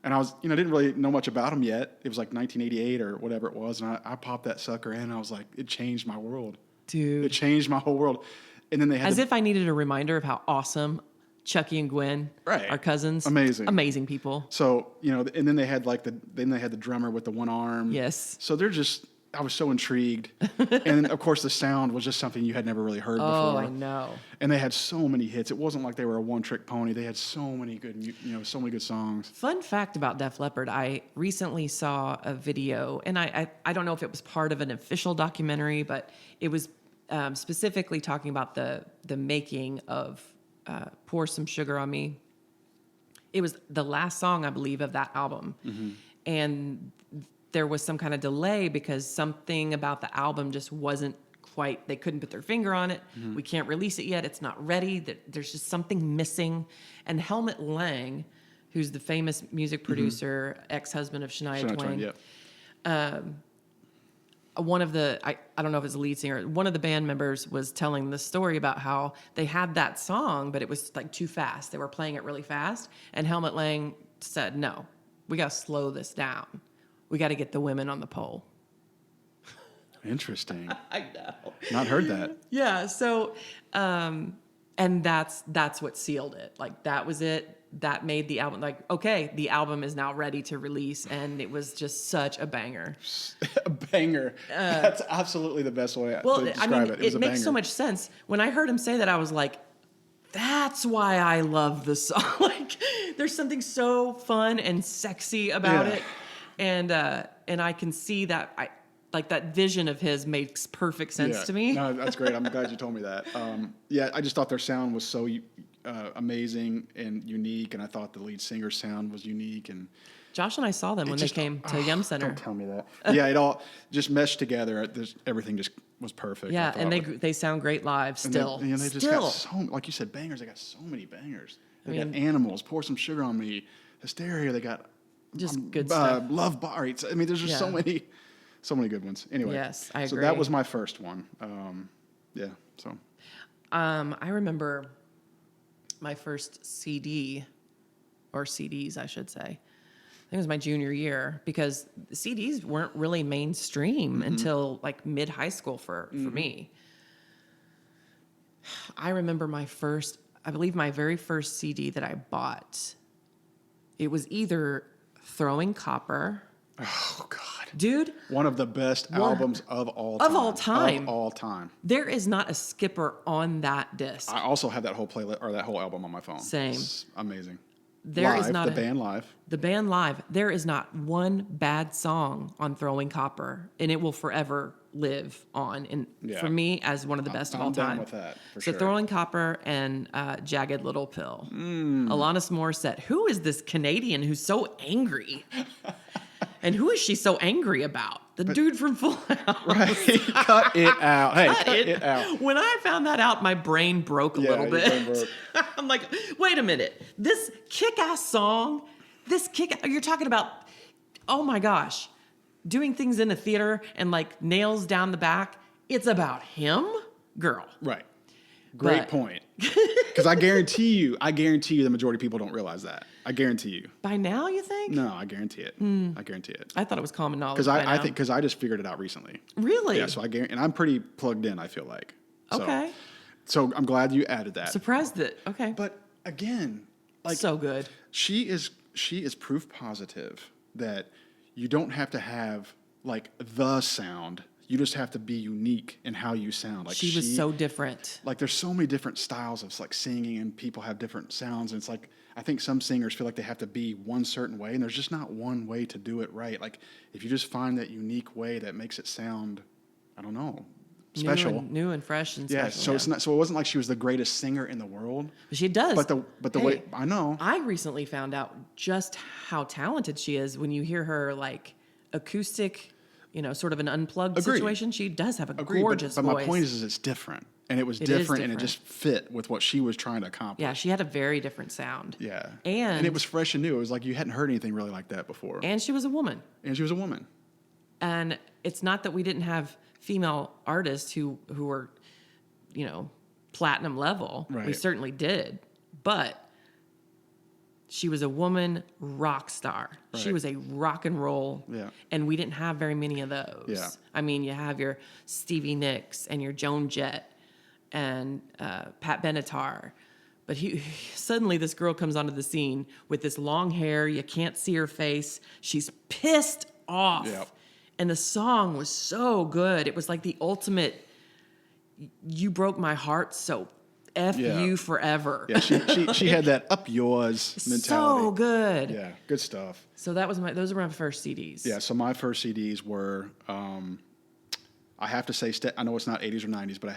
And I was, didn't really know much about him yet. It was like 1988 or whatever it was. And I popped that sucker in. And I was like, it changed my world. Dude. It changed my whole world. And then they had if I needed a reminder of how awesome Chucky and Gwen, our cousins. Amazing people. So, and then they had the drummer with the one arm. Yes. So I was so intrigued. And of course the sound was just something you had never really heard before. Oh, I know. And they had so many hits. It wasn't like they were a one-trick pony. They had so many good, so many good songs. Fun fact about Def Leppard, I recently saw a video, and I don't know if it was part of an official documentary, but it was specifically talking about the making of Pour Some Sugar on Me. It was the last song, I believe, of that album. And there was some kind of delay because something about the album just wasn't quite, they couldn't put their finger on it. We can't release it yet. It's not ready. There's just something missing. And Helmut Lang, who's the famous music producer, ex-husband of Shania Twain, one of the I don't know if it's the lead singer, one of the band members was telling the story about how they had that song, but it was like too fast. They were playing it really fast, and Helmut Lang said, "No, we got to slow this down. We got to get the women on the pole." Interesting. I know. Not heard that. Yeah. So, and that's what sealed it. Like that was it. That made the album like, okay, the album is now ready to release, and it was just such a banger. A banger. That's absolutely the best way to describe it. It makes so much sense. When I heard him say that, I was like, that's why I love the song. Like, there's something so fun and sexy about it, and I can see that like that vision of his makes perfect sense to me. No, that's great. I'm glad you told me that. Yeah, I just thought their sound was so amazing and unique, and I thought the lead singer's sound was unique. And Josh and I saw them when they came to Yum Center. Don't tell me that. Yeah, it all just meshed together. Everything just was perfect. Yeah, and they sound great live still. And they just got so, like you said, bangers. They got so many bangers. They got Animals, Pour Some Sugar on Me, Hysteria. They got just good stuff. Love Bars. I mean, there's just so many good ones. Anyway, yes, I agree. So that was my first one. Yeah. So, I remember my first CD, or CDs, I should say. I think it was my junior year, because the CDs weren't really mainstream until like mid high school for me. I remember I believe my very first CD that I bought. It was either Throwing Copper. Oh God. Dude, one of the best albums of all time. Of all time. There is not a skipper on that disc. I also have that whole playlist or that whole album on my phone. Same. It's amazing. There is not the band live. The band live. There is not one bad song on Throwing Copper, and it will forever live on. And for me, as one of the best of all time. I'm down with that. For so sure. Throwing Copper and Jagged Little Pill. Alanis Morissette. Who is this Canadian who's so angry? And who is she so angry about? The dude from Full House. Right. Cut it out. Hey, cut it out. When I found that out, my brain broke a little bit. I'm like, wait a minute. This kick-ass song, you're talking about, oh my gosh, doing things in a theater and like nails down the back. It's about him? Girl. Right. Great point. Because I guarantee you the majority of people don't realize that. I guarantee you. By now, you think? No, I guarantee it. I guarantee it. I thought it was common knowledge. Because I just figured it out recently. Really? Yeah. So I guarantee, and I'm pretty plugged in. I feel like. Okay. So I'm glad you added that. Surprised that. Okay. But again, like so good. She is proof positive that you don't have to have like the sound. You just have to be unique in how you sound. Like she was so different. Like there's so many different styles of like singing, and people have different sounds. And it's like I think some singers feel like they have to be one certain way, and there's just not one way to do it right. Like if you just find that unique way that makes it sound, I don't know, special, new and fresh and special. So it's not. So it wasn't like she was the greatest singer in the world. But she does. But the way I know, I recently found out just how talented she is when you hear her like acoustic. Sort of an unplugged situation. She does have a gorgeous voice. But my point is it's different. And it was different, and it just fit with what she was trying to accomplish. Yeah, she had a very different sound. Yeah. And it was fresh and new. It was like you hadn't heard anything really like that before. And she was a woman. And it's not that we didn't have female artists who were, platinum level. Right. We certainly did. But she was a woman rock star. Right. She was a rock and roll. Yeah. And we didn't have very many of those. Yeah. I mean, you have your Stevie Nicks and your Joan Jett and Pat Benatar. But suddenly this girl comes onto the scene with this long hair. You can't see her face. She's pissed off. Yep. And the song was so good. It was like the ultimate, you broke my heart, so F you forever. Yeah, she had that up yours mentality. So good. Yeah, good stuff. So those were my first CDs. Yeah, so my first CDs were, I have to say, I know it's not 80s or 90s, but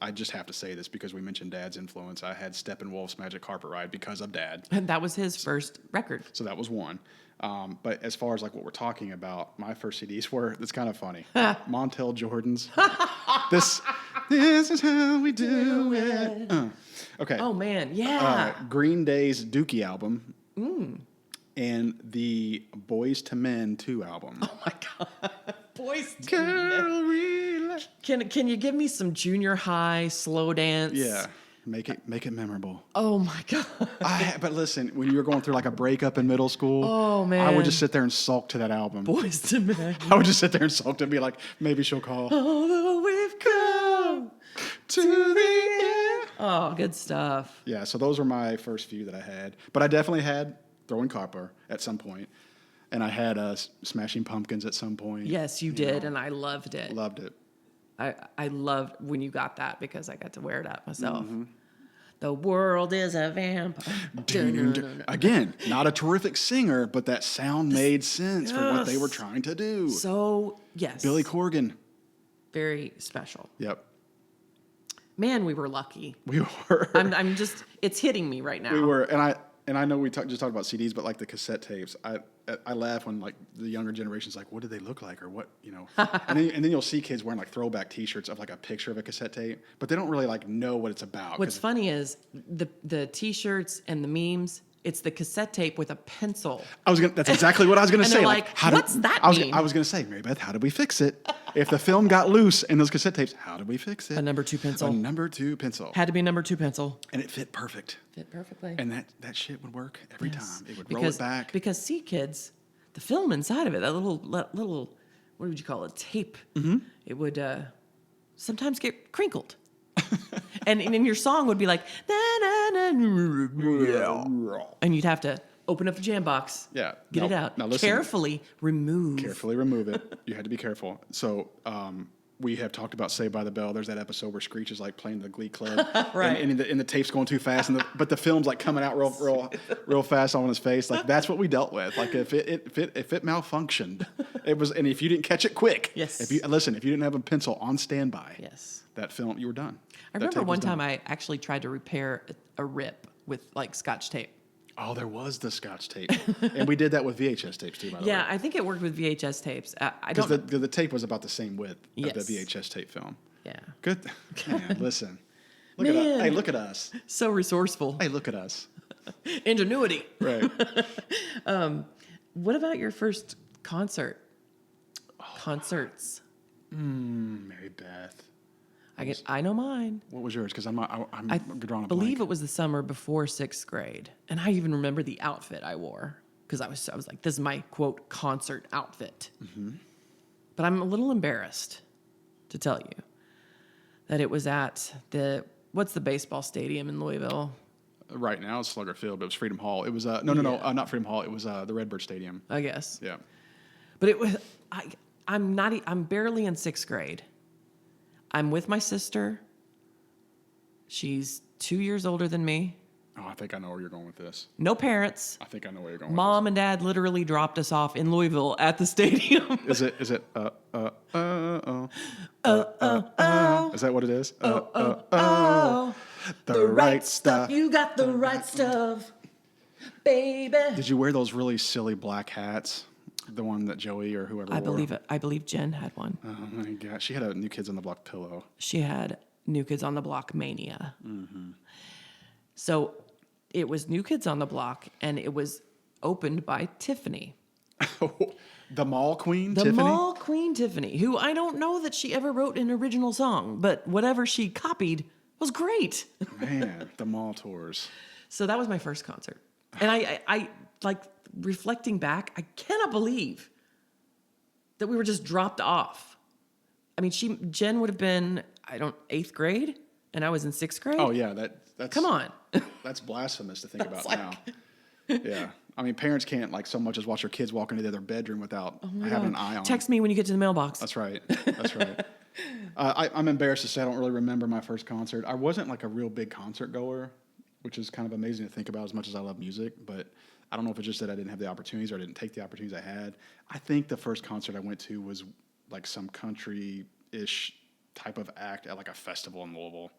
I just have to say this because we mentioned Dad's influence. I had Steppenwolf's Magic Carpet Ride because of Dad. And that was his first record. So that was one. But as far as like what we're talking about, my first CDs were, it's kind of funny. Montel Jordan's. This is how we do it. Okay. Oh, man. Yeah. Green Day's Dookie album. And the Boys to Men 2 album. Oh, my God. Boys to Girl, Men. relax. Can you give me some junior high slow dance? Yeah. Make it memorable. Oh my God. But listen, when you were going through like a breakup in middle school, Oh, I would man. just sit there and sulk to that album. Boys to Men. I would just sit there and sulk and be like, maybe she'll call. Although we've come To the end. Oh, good stuff. Yeah, so those were my first few that I had. But I definitely had Throwing Copper at some point. And I had Smashing Pumpkins at some point. Yes, you did, and I loved it. Loved it. I loved when you got that because I got to wear it out myself. Mm-hmm. The world is a vampire. Again, not a terrific singer, but that sound made sense for what they were Yes. trying to do. So, yes. Billy Corgan. Very special. Yep. Man, we were lucky. We were. I'm just, it's hitting me right now. We were, and I know we just talked about CDs, but like the cassette tapes, I laugh when like the younger generation's like, what did they look like, or what, you know? and then you'll see kids wearing like throwback T-shirts of like a picture of a cassette tape, but they don't really like know what it's about. What's funny is the T-shirts and the memes. It's the cassette tape with a pencil. That's exactly what I was gonna And say. they're like, what's that mean? I was gonna say, Mary Beth, how did we fix it? If the film got loose in those cassette tapes, how did we fix it? A number 2 pencil. A number 2 pencil. Had to be a number 2 pencil. And it fit perfect. Fit perfectly. And that shit would work every Yes. time. It would roll it back. Because see, kids, the film inside of it, that little, what would you call it, tape, it would sometimes get crinkled. and in your song would be like, and you'd have to open up the jam box, Yeah. get Now- it out, now listen. carefully remove. Carefully remove it. You had to be careful. So we have talked about Saved by the Bell. There's that episode where Screech is like playing the Glee Club, Right. And the tape's going too fast, but the film's like coming out real fast on his face. Like that's what we dealt with. Like if it malfunctioned, it was, and if you didn't catch it quick, Yes. If you didn't have a pencil on standby, Yes. that film, you were done. I remember one time I actually tried to repair a rip with like Scotch tape. Oh, there was the Scotch tape, and we did that with VHS tapes too. By the way, Yeah, I think it worked with VHS tapes. I because don't. the tape was about the same width Yes. of the VHS tape film. Yeah. Good. Man, listen. Look at us. Man. Hey, look at us. So resourceful. Hey, look at us. Ingenuity. Right. What about your first concert? Concerts. Mary Beth. I know mine. What was yours? Because I'm I drawing a believe blank. it was the summer before 6th grade, and I even remember the outfit I wore because I was like, "This is my quote concert outfit." Mm-hmm. But I'm a little embarrassed to tell you that it was at what's the baseball stadium in Louisville? Right now it's Slugger Field, but it was Freedom Hall. It was no, not Freedom Hall. It was the Redbird Stadium. I guess. Yeah. But it was I'm barely in 6th grade. I'm with my sister. She's 2 years older than me. Oh, I think I know where you're going with this. No parents. I think I know where you're going. Mom and Dad literally dropped us off in Louisville at the stadium. With this. Is it Is that what it is? The right stuff. You got the right stuff, baby. Did you wear those really silly black hats? The one that Joey or whoever I wore? believe it. I believe Jen had one. Oh my God. She had a New Kids on the Block pillow. She had New Kids on the Block mania. Mm-hmm. So it was New Kids on the Block, and it was opened by Tiffany. The Mall Queen, The Tiffany? Mall Queen Tiffany, who I don't know that she ever wrote an original song, but whatever she copied was great. Man, the mall tours. So that was my first concert. And I like reflecting back, I cannot believe that we were just dropped off. I mean, Jen would have been, 8th grade, and I was in 6th grade. Oh yeah, that's Come on. That's blasphemous to think about like- now. Yeah. I mean, parents can't like so much as watch their kids walk into their bedroom without having an eye on them. Text me when you get to the mailbox. That's right. That's right. I'm embarrassed to say I don't really remember my first concert. I wasn't like a real big concert goer, which is kind of amazing to think about as much as I love music. But I don't know if it's just that I didn't have the opportunities or I didn't take the opportunities I had. I think the first concert I went to was like some country-ish type of act at like a festival in Louisville.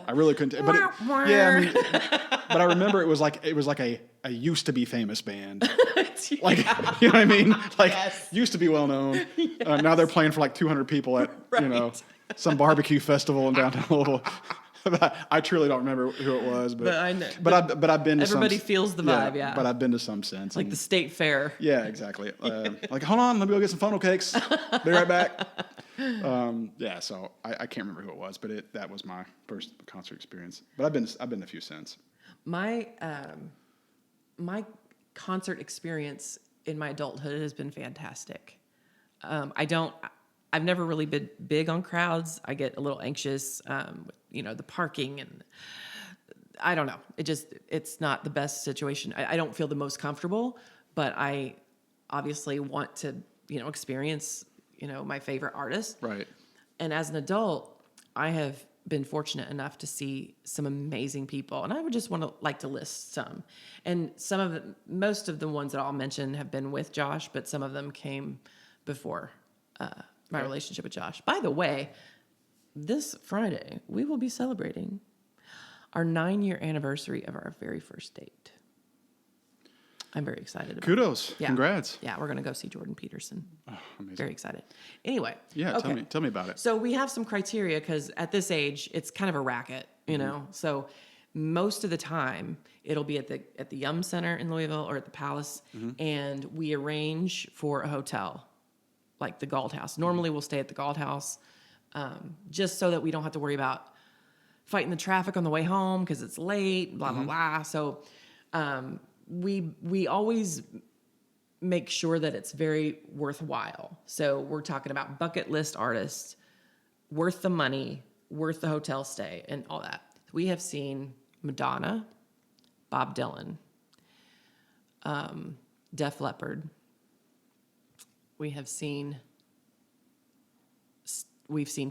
I really couldn't. But but I remember it was like a used to be famous band. Like, you know what I mean? Like, Yes. used to be well known. Now they're playing for like 200 people at, some barbecue festival in downtown Louisville. I truly don't remember who it was, But I know. but I've been to Everybody some, feels the vibe, yeah. But I've been to some since. Like the state fair. Yeah, exactly. Like, hold on, let me go get some funnel cakes. Be right back. Yeah, so I can't remember who it was, but that was my first concert experience. But I've been to a few since. My my concert experience in my adulthood has been fantastic. I've never really been big on crowds. I get a little anxious, the parking, and I don't know. It's not the best situation. I don't feel the most comfortable, but I obviously want to, experience, my favorite artist. Right. And as an adult, I have been fortunate enough to see some amazing people, and I would just like to list some. And most of the ones that I'll mention have been with Josh, but some of them came before my relationship with Josh. By the way, this Friday we will be celebrating our 9-year anniversary of our very first date. I'm very excited about Kudos. it. Yeah. Congrats. Yeah, we're gonna go see Jordan Peterson. Oh, amazing. Very excited. Anyway. Yeah, okay. tell me about it. So we have some criteria because at this age, it's kind of a racket, So most of the time, it'll be at the Yum Center in Louisville or at the Palace, and we arrange for a hotel, like the Galt House. Normally, we'll stay at the Galt House, just so that we don't have to worry about fighting the traffic on the way home because it's late. Blah blah blah. So we always make sure that it's very worthwhile. So we're talking about bucket list artists, worth the money, worth the hotel stay, and all that. We have seen Madonna, Bob Dylan, Def Leppard. We've seen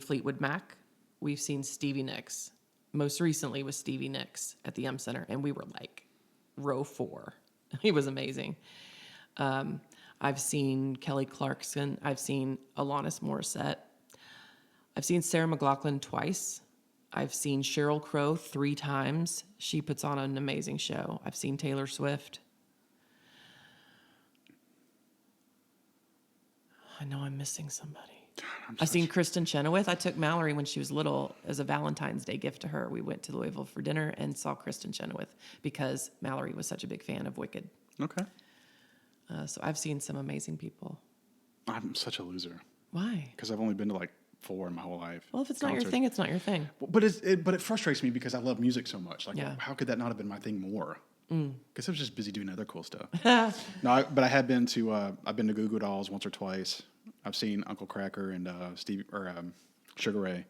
Fleetwood Mac. We've seen Stevie Nicks. Most recently was Stevie Nicks at the Yum Center, and we were like row 4. He was amazing. I've seen Kelly Clarkson. I've seen Alanis Morissette. I've seen Sarah McLachlan twice. I've seen Sheryl Crow 3 times. She puts on an amazing show. I've seen Taylor Swift. I know I'm missing somebody. I've seen Kristen Chenoweth. I took Mallory when she was little as a Valentine's Day gift to her. We went to Louisville for dinner and saw Kristen Chenoweth because Mallory was such a big fan of Wicked. Okay. So I've seen some amazing people. I'm such a loser. Why? Because I've only been to like 4 in my whole life. Well, if it's not your thing, it's not your thing. But it frustrates me because I love music so much. Like, Yeah. how could that not have been my thing more? Because I was just busy doing other cool stuff. But I have been to I've been to Goo Goo Dolls once or twice. I've seen Uncle Kracker and Sugar Ray.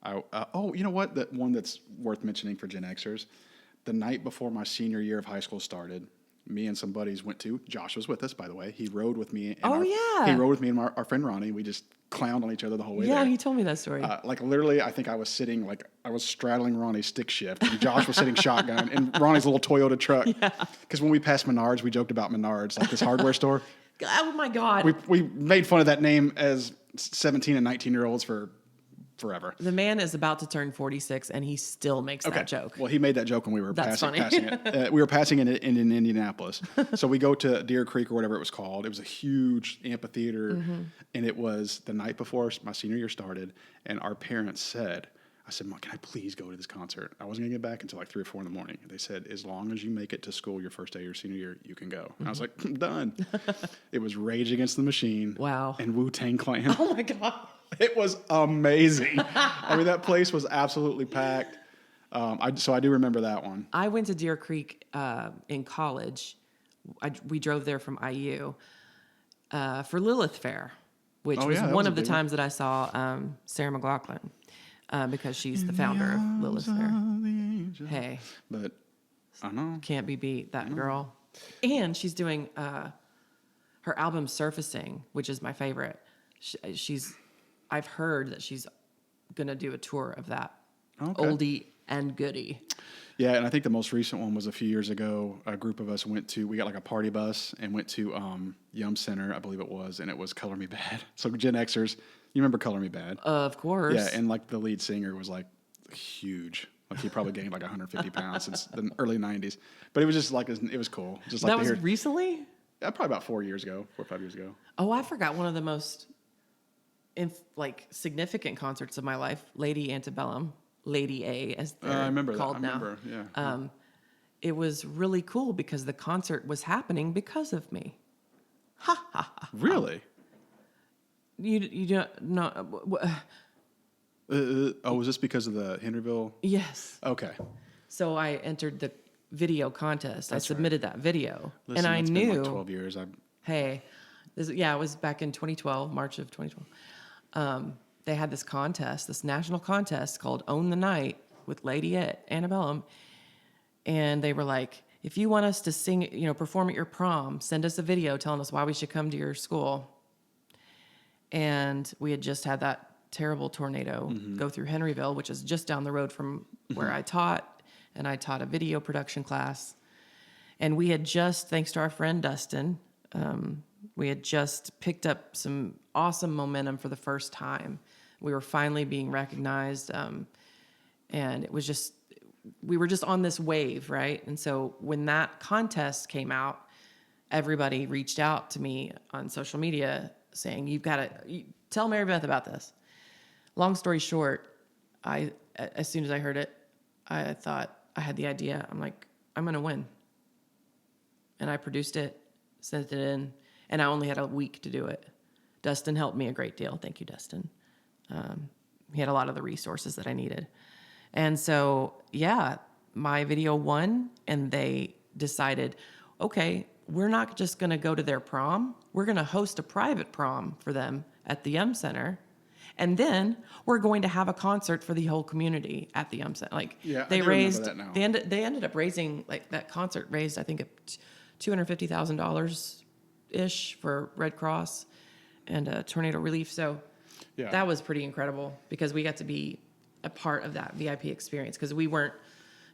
You know what? That one that's worth mentioning for Gen Xers. The night before my senior year of high school started, me and some buddies went to. Josh was with us, by the way. He rode with me. And He rode with me and our friend Ronnie. We just clowned on each other the whole way there. Yeah, he told me that story. Like literally, I think I was straddling Ronnie's stick shift, and Josh was sitting shotgun in Ronnie's little Toyota truck. Yeah. Because when we passed Menards, we joked about Menards, like this hardware store. Oh my God. We made fun of that name as 17 and 19-year-olds for forever. The man is about to turn 46, and he still makes that joke. Well, he made that joke when we were passing funny. it. We were passing it in Indianapolis. So we go to Deer Creek or whatever it was called. It was a huge amphitheater, and it was the night before my senior year started, and our parents said, I said, Mom, can I please go to this concert? I wasn't going to get back until like 3 or 4 in the morning. They said, as long as you make it to school your first day of your senior year, you can go. And I was like, I'm done. It was Rage Against the Machine. Wow. And Wu-Tang Clan. Oh my God. It was amazing. I mean, that place was absolutely packed. So I do remember that one. I went to Deer Creek in college. We drove there from IU for Lilith Fair, which was one of the times that I saw Sarah McLachlan because she's the founder of Lilith Fair. Hey. But I know. Can't be beat, that girl. And she's doing her album Surfacing, which is my favorite. I've heard that she's going to do a tour of that. Okay. Oldie and goodie. Yeah, and I think the most recent one was a few years ago. A group of us we got like a party bus and went to Yum Center, I believe it was, and it was Color Me Bad. So Gen Xers, you remember Color Me Bad? Of course. Yeah, and like the lead singer was like huge. Like he probably gained like 150 pounds since the early 90s. But it was just like, it was cool. Just like that was recently? Yeah, probably about 4 years ago, 4 or 5 years ago. Oh, I forgot one of the most significant concerts of my life, Lady Antebellum, Lady A, as they're I remember that. called I now. remember. Yeah. It was really cool because the concert was happening because of me. Ha ha ha. Really? You don't know. Was this because of the Henryville? Yes. Okay. So I entered the video contest. I submitted that video, Listen, and I it's knew. been like 12 years. Hey, it was back in 2012, March of 2012. They had this contest, this national contest called Own the Night with Lady Antebellum. And they were like, if you want us to sing, perform at your prom, send us a video telling us why we should come to your school. And we had just had that terrible tornado go through Henryville, which is just down the road from where I taught. And I taught a video production class. And we had just, thanks to our friend Dustin, we had just picked up some awesome momentum for the first time. We were finally being recognized. And it was just, we were just on this wave, right? And so when that contest came out, everybody reached out to me on social media saying, you've got to tell Mary Beth about this. Long story short, as soon as I heard it, I thought I had the idea. I'm like, I'm going to win. And I produced it, sent it in, and I only had a week to do it. Dustin helped me a great deal. Thank you, Dustin. He had a lot of the resources that I needed. And so, my video won, and they decided, okay, we're not just going to go to their prom. We're going to host a private prom for them at the Yum Center. And then we're going to have a concert for the whole community at the Yum Center. Like, they raised, remember that now. They ended up raising, like, that concert raised, I think, $250,000 ish for Red Cross and tornado relief. So that was pretty incredible because we got to be a part of that VIP experience because we weren't,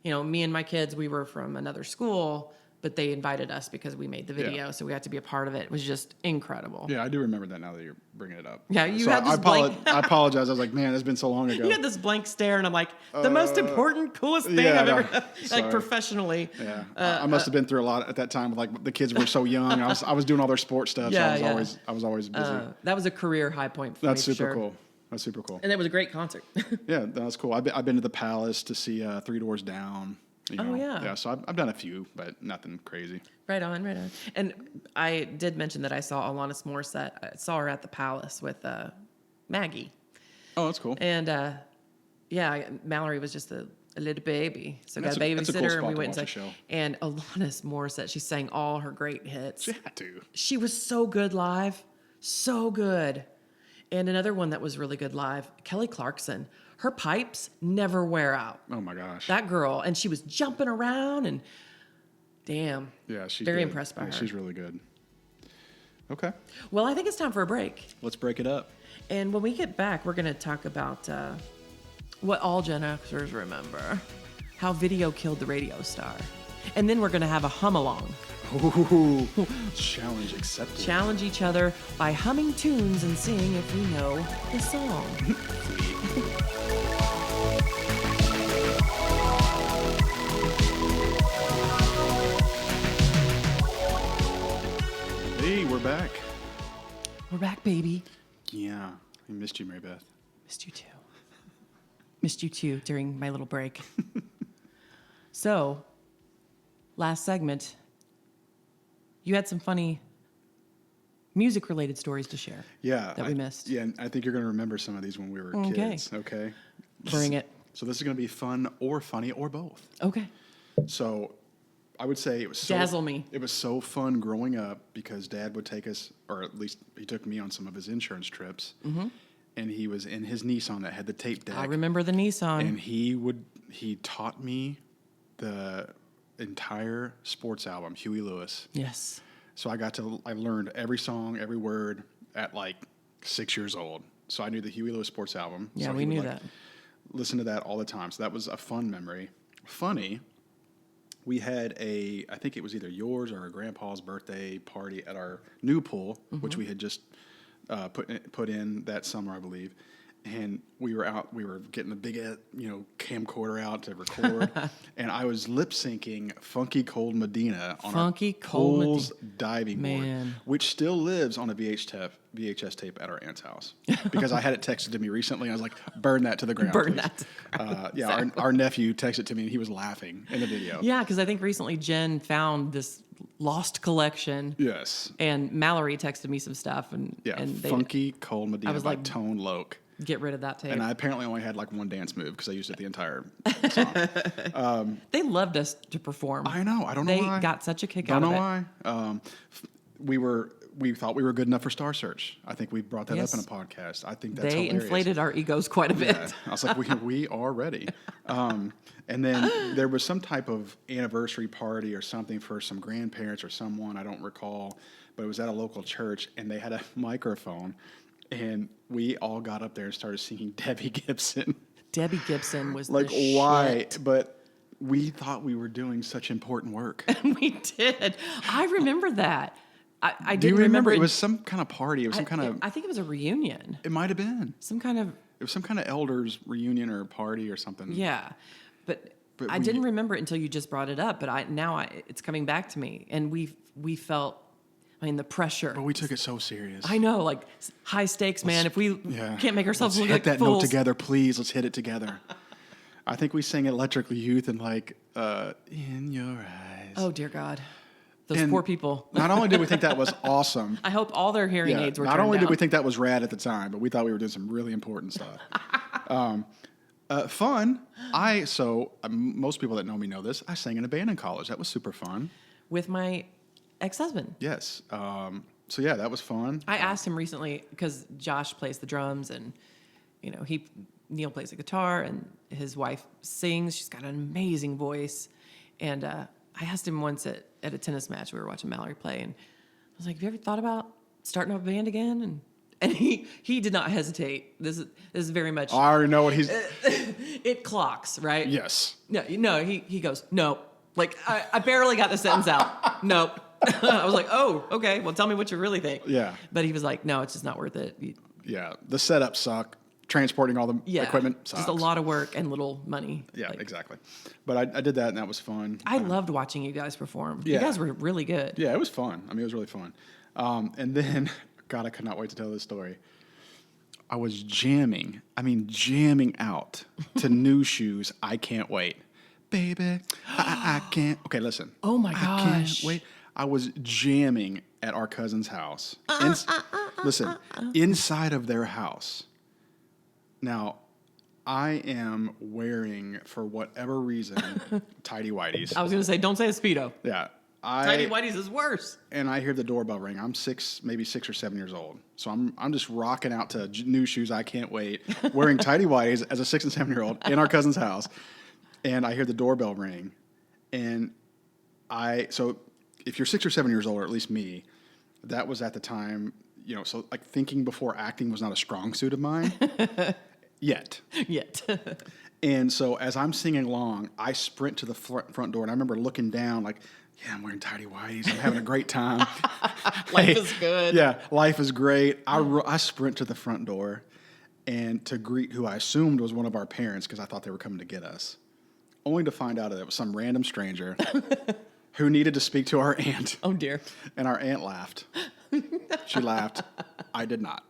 me and my kids, we were from another school, but they invited us because we made the video, so we got to be a part of it. It was just incredible. Yeah, I do remember that now that you're bringing it up. Yeah, you had this blank. I apologize. I was like, man, it's been so long ago. You had this blank stare, and I'm like, the most important, coolest thing I've ever done, like professionally. Yeah, I must have been through a lot at that time. Like the kids were so young. I was doing all their sports stuff. So I was always busy. That was a career high point for me. That's super cool. That's super cool. And it was a great concert. Yeah, that's cool. I've been to the Palace to see Three Doors Down. Yeah, so I've done a few, but nothing crazy. Right on. And I did mention that I saw Alanis Morissette. I saw her at the Palace with Maggie. Oh, that's cool. And Mallory was just a little baby, so got a babysitter, and we went and sang. And Alanis Morissette, she sang all her great hits. She had to. She was so good live, so good. And another one that was really good live, Kelly Clarkson. Her pipes never wear out. Oh my gosh. That girl, and she was jumping around, and damn. Yeah, she's very good. impressed by her. She's really good. Okay. Well, I think it's time for a break. Let's break it up. And when we get back, we're going to talk about what all Gen Xers remember, how video killed the radio star. And then we're going to have a hum along. Ooh, challenge accepted. Challenge each other by humming tunes and seeing if we know the song. Hey, we're back. We're back, baby. Yeah, I missed you, Mary Beth. Missed you too. Missed you too during my little break. So, last segment, you had some funny music-related stories to share. Yeah. That we missed. Yeah, and I think you're going to remember some of these when we were kids. Okay. Bring it. So this is going to be fun or funny or both. Okay. So I would say it was so, Dazzle me. It was so fun growing up because Dad would take us, or at least he took me on some of his insurance trips. Mm-hmm. And he was in his Nissan that had the tape deck. I remember the Nissan. And he taught me the entire sports album, Huey Lewis. Yes. So I learned every song, every word at like 6 years old. So I knew the Huey Lewis sports album. Yeah, so we knew that. Listen to that all the time. So that was a fun memory. Funny, we had I think it was either yours or our grandpa's birthday party at our new pool, which we had just put in that summer, I believe. and we were getting the big, camcorder out to record, and I was lip syncing Funky Cold Medina on Funky a Cold Pools diving board, Man. which still lives on a VHS tape at our aunt's house, because I had it texted to me recently. And I was like, burn that to the ground, Burn please. that to the ground. Yeah, our nephew texted to me, and he was laughing in the video. Yeah, because I think recently Jen found this lost collection. Yes. And Mallory texted me some stuff, and Yeah, they Funky Cold Medina was by like, Tone Loc. get rid of that tape. And I apparently only had like one dance move because I used it the entire song. They loved us to perform. I know. I don't know why. They got such a kick Don't out know of it. why. We thought we were good enough for Star Search. I think we brought that Yes. up in a podcast. I think that's They hilarious. inflated our egos quite a bit. Yeah. I was like, we are ready. And then there was some type of anniversary party or something for some grandparents or someone, I don't recall, but it was at a local church, and they had a microphone, and we all got up there and started singing Debbie Gibson. Debbie Gibson was Like, the why? shit. But we thought we were doing such important work. We did. I remember that. I Do you didn't remember? it It was some kind of party. It was some kind of. I think it was a reunion. It might have been. Some kind of, It was some kind of elders reunion or party or something. yeah. But But I didn't remember it until you just brought it up. But it's coming back to me, and we felt, I mean, the pressure. But we took it so serious. I know, like high stakes, man. If we Yeah. can't make ourselves Let's look hit like that fools. note together, please. Let's hit it together. I think we sang Electric Youth and like in your eyes. Oh dear God, those And poor people. Not only did we think that was awesome. I hope all their hearing aids were not turned only down. did we think that was rad at the time, but we thought we were doing some really important stuff. Fun. Most people that know me know this. I sang in a band in college. That was super fun. with my ex-husband. Yes. So yeah, that was fun. I asked him recently because Josh plays the drums, and Neil plays the guitar, and his wife sings. She's got an amazing voice, and I asked him once at a tennis match. We were watching Mallory play, and I was like, "Have you ever thought about starting up a band again?" And he did not hesitate. This is very much I already know what he's. it clocks, right? Yes. No. He goes, "No." Like I barely got the sentence out. Nope. I was like, "Oh, okay. Well, tell me what you really think." Yeah. But he was like, "No, it's just not worth it." Yeah. The setups suck. Transporting all the equipment sucks. just a lot of work and little money. Yeah, Like, exactly. But I did that, and that was fun. I loved watching you guys perform. Yeah. You guys were really good. Yeah, it was fun. I mean, it was really fun. And then, God, I could not wait to tell this story. I was jamming out to New Shoes. I Can't Wait. Baby, I can't. Okay, listen. Oh my I can't gosh. wait. I was jamming at our cousin's house. Listen, inside of their house. Now, I am wearing, for whatever reason, tidy whities. I was gonna say, don't say a Speedo. Yeah. Tidy Whitey's is worse. And I hear the doorbell ring. I'm maybe 6 or 7 years old. So I'm just rocking out to New Shoes. I Can't Wait. Wearing tidy whities as a 6 and 7-year-old in our cousin's house. And I hear the doorbell ring. And so if you're 6 or 7 years old, or at least me, that was at the time, so like thinking before acting was not a strong suit of mine yet. And so as I'm singing along, I sprint to the front door. And I remember looking down like, yeah, I'm wearing tidy whities. I'm having a great time. Life is good. Yeah, life is great. I sprint to the front door and to greet who I assumed was one of our parents because I thought they were coming to get us, only to find out that it was some random stranger who needed to speak to our aunt. Oh dear. And our aunt laughed. She laughed. I did not.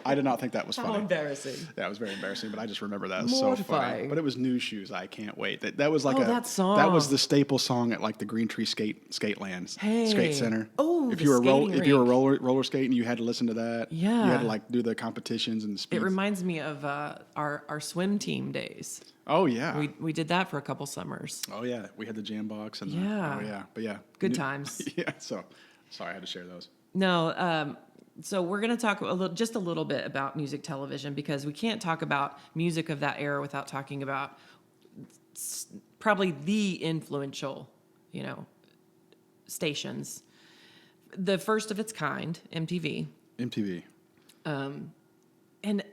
I did not think that was funny. How embarrassing. Yeah, it was very embarrassing, but I just remember that. It was so funny. Mortifying. But it was New Shoes. I Can't Wait. That was like that song. That was the staple song at like the Green Tree skate center. Oh, if the you were skating if you were rink. roller skating, you had to listen to that. Yeah. You had to like do the competitions and the speeds. It reminds me of our swim team days. Oh yeah. We did that for a couple summers. Oh yeah. We had the jam box and Yeah. oh yeah. But yeah. Good times. Yeah. So sorry, I had to share those. No, so we're going to talk just a little bit about music television because we can't talk about music of that era without talking about probably the influential, stations. The first of its kind, MTV. MTV. And,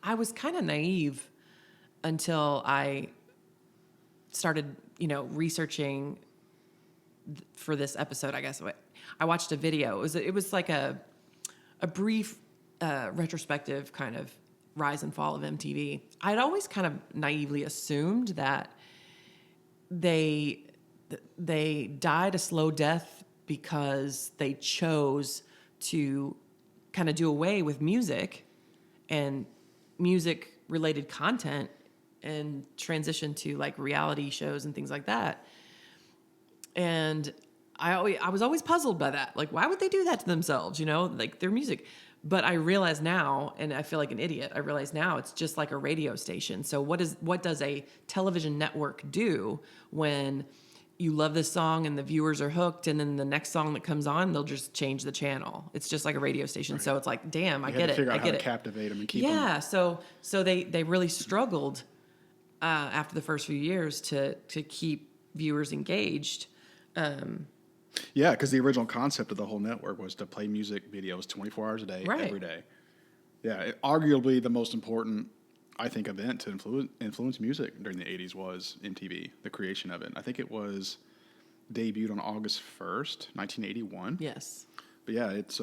I was kind of naive until I started, researching for this episode, I guess. I watched a video. It was like a brief retrospective kind of rise and fall of MTV. I'd always kind of naively assumed that they died a slow death because they chose to kind of do away with music and music related content and transition to like reality shows and things like that. And I was always puzzled by that. Like, why would they do that to themselves? You know, like their music. But I realize now, and I feel like an idiot, I realize now it's just like a radio station. So what does a television network do when you love this song and the viewers are hooked, and then the next song that comes on, they'll just change the channel? It's just like a radio station. Right. So it's like, damn, I get it. Figure out I how get to it. Captivate them and keep them. Yeah. So they really struggled after the first few years to keep viewers engaged. Yeah, because the original concept of the whole network was to play music videos 24 hours a day, right. every day. Yeah, arguably the most important, I think, event to influence music during the 80s was MTV, the creation of it. I think it was debuted on August 1st, 1981. Yes. But yeah, it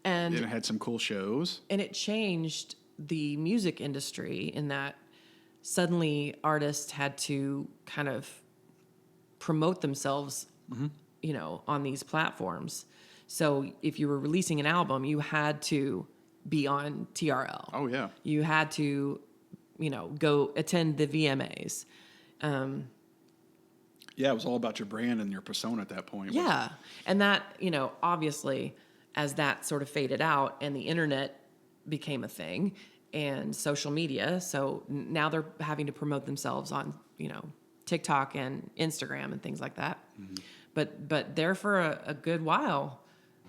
had some cool shows. And it changed the music industry in that suddenly artists had to kind of promote themselves, you know, on these platforms. So if you were releasing an album, you had to be on TRL. Oh, yeah. You had to, you know, go attend the VMAs. Yeah, it was all about your brand and your persona at that point. Yeah. And that, you know, obviously, as that sort of faded out and the internet became a thing and social media, so now they're having to promote themselves on, you know, TikTok and Instagram and things like that. Mm-hmm. But there for a good while,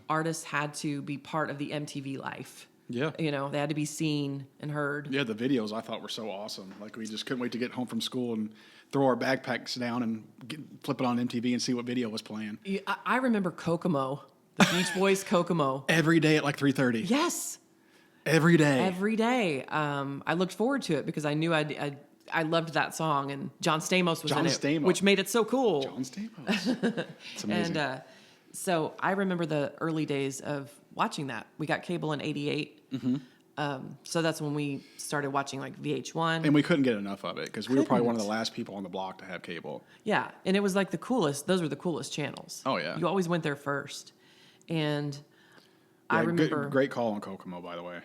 artists had to be part of the MTV life. Yeah. You know, they had to be seen and heard. Yeah, the videos I thought were so awesome. Like, we just couldn't wait to get home from school and throw our backpacks down and flip it on MTV and see what video was playing. Yeah, I remember Kokomo, the Beach Boys Kokomo. Every day at like 3:30. Yes. Every day. Every day. I looked forward to it because I knew I loved that song, and John Stamos was in it, which made it so cool. John Stamos. It's amazing. And so I remember the early days of watching that. We got cable in '88. Mm-hmm. So that's when we started watching like VH1. And we couldn't get enough of it because we were probably one of the last people on the block to have cable. Yeah, and it was like the coolest. Those were the coolest channels. Oh, yeah. You always went there first. And yeah, I remember... Great call on Kokomo, by the way.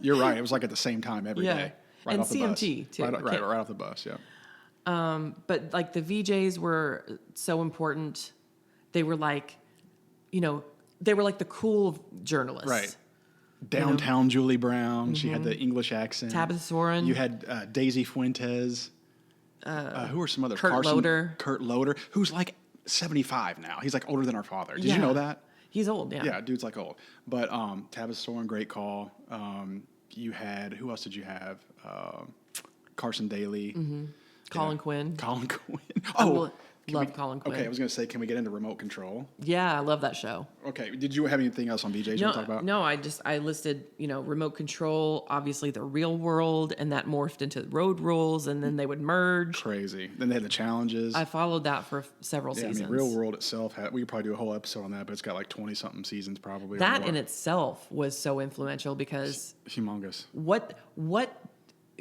You're right. It was like at the same time every day. Right and off the CMT, bus. too. Right off the bus, yeah. But like the VJs were so important. They were like, you know, they were like the cool journalists. Right. Downtown Julie Brown. Mm-hmm. She had the English accent. Tabitha Soren. You had Daisy Fuentes. Who were some others? Kurt Loder. Kurt Loder, who's like 75 now. He's like older than our father. Did you know that? He's old, yeah. Yeah, dude's like old. But Tabitha Soren, great call. You had, who else did you have? Carson Daly. Mm-hmm. Colin Quinn. Colin Quinn. Oh, love Colin Quinn. Okay, I was going to say, can we get into Remote Control? Yeah, I love that show. Okay, did you have anything else on VJs you want to talk about? No, I listed, you know, Remote Control, obviously the Real World, and that morphed into Road Rules, and then they would merge. Crazy. Then they had the challenges. I followed that for several seasons. I mean, Real World itself, we could probably do a whole episode on that, but it's got like 20-something seasons probably. That in itself was so influential because... Humongous. What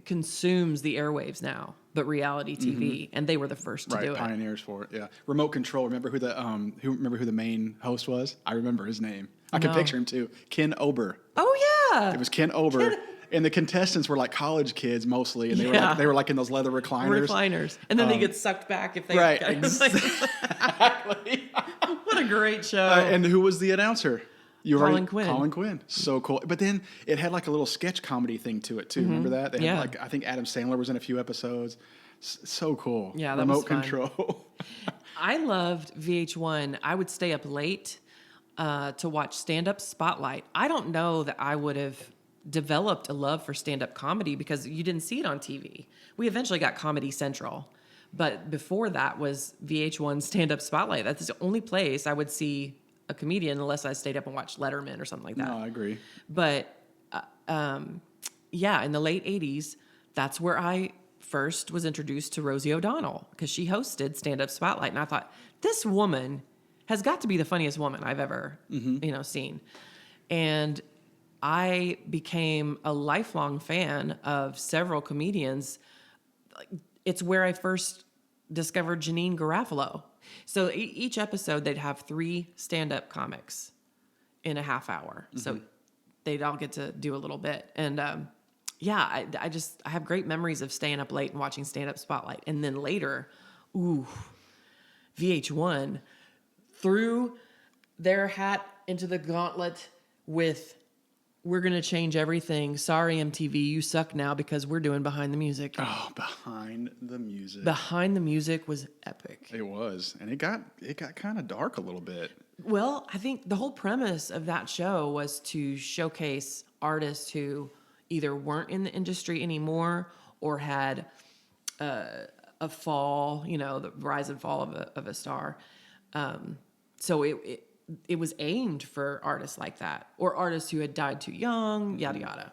consumes the airwaves now but reality TV, and they were the first to do it. Pioneers for it. Yeah, Remote Control. Remember who the main host was? I remember his name. I can picture him too. Ken Ober. Oh yeah, it was Ken Ober. And the contestants were like college kids mostly, and they were like in those leather recliners. And then they get sucked back if they right. Exactly. What a great show! And who was the announcer? Colin Quinn. Colin Quinn. So cool. But then it had like a little sketch comedy thing to it too. Remember that? They had like, I think Adam Sandler was in a few episodes. So cool. Yeah, that Remote was fun. Control. I loved VH1. I would stay up late to watch stand-up Spotlight. I don't know that I would have developed a love for stand-up comedy because you didn't see it on TV. We eventually got Comedy Central. But before that was VH1 stand-up Spotlight. That's the only place I would see a comedian unless I stayed up and watched Letterman or something like that. No, I agree. But in the late 80s, that's where I first was introduced to Rosie O'Donnell because she hosted Stand Up Spotlight. And I thought, this woman has got to be the funniest woman I've ever seen. And I became a lifelong fan of several comedians. It's where I first discovered Janine Garofalo. So each episode, they'd have 3 stand-up comics in a half hour. So they'd all get to do a little bit. And I have great memories of staying up late and watching stand-up Spotlight. And then later, VH1 threw their hat into the gauntlet with, we're going to change everything. Sorry, MTV, you suck now because we're doing Behind the Music. Oh, Behind the Music. Behind the Music was epic. It was. And it got kind of dark a little bit. Well, I think the whole premise of that show was to showcase artists who either weren't in the industry anymore or had a fall, the rise and fall of a star. So it was aimed for artists like that, or artists who had died too young, yada yada.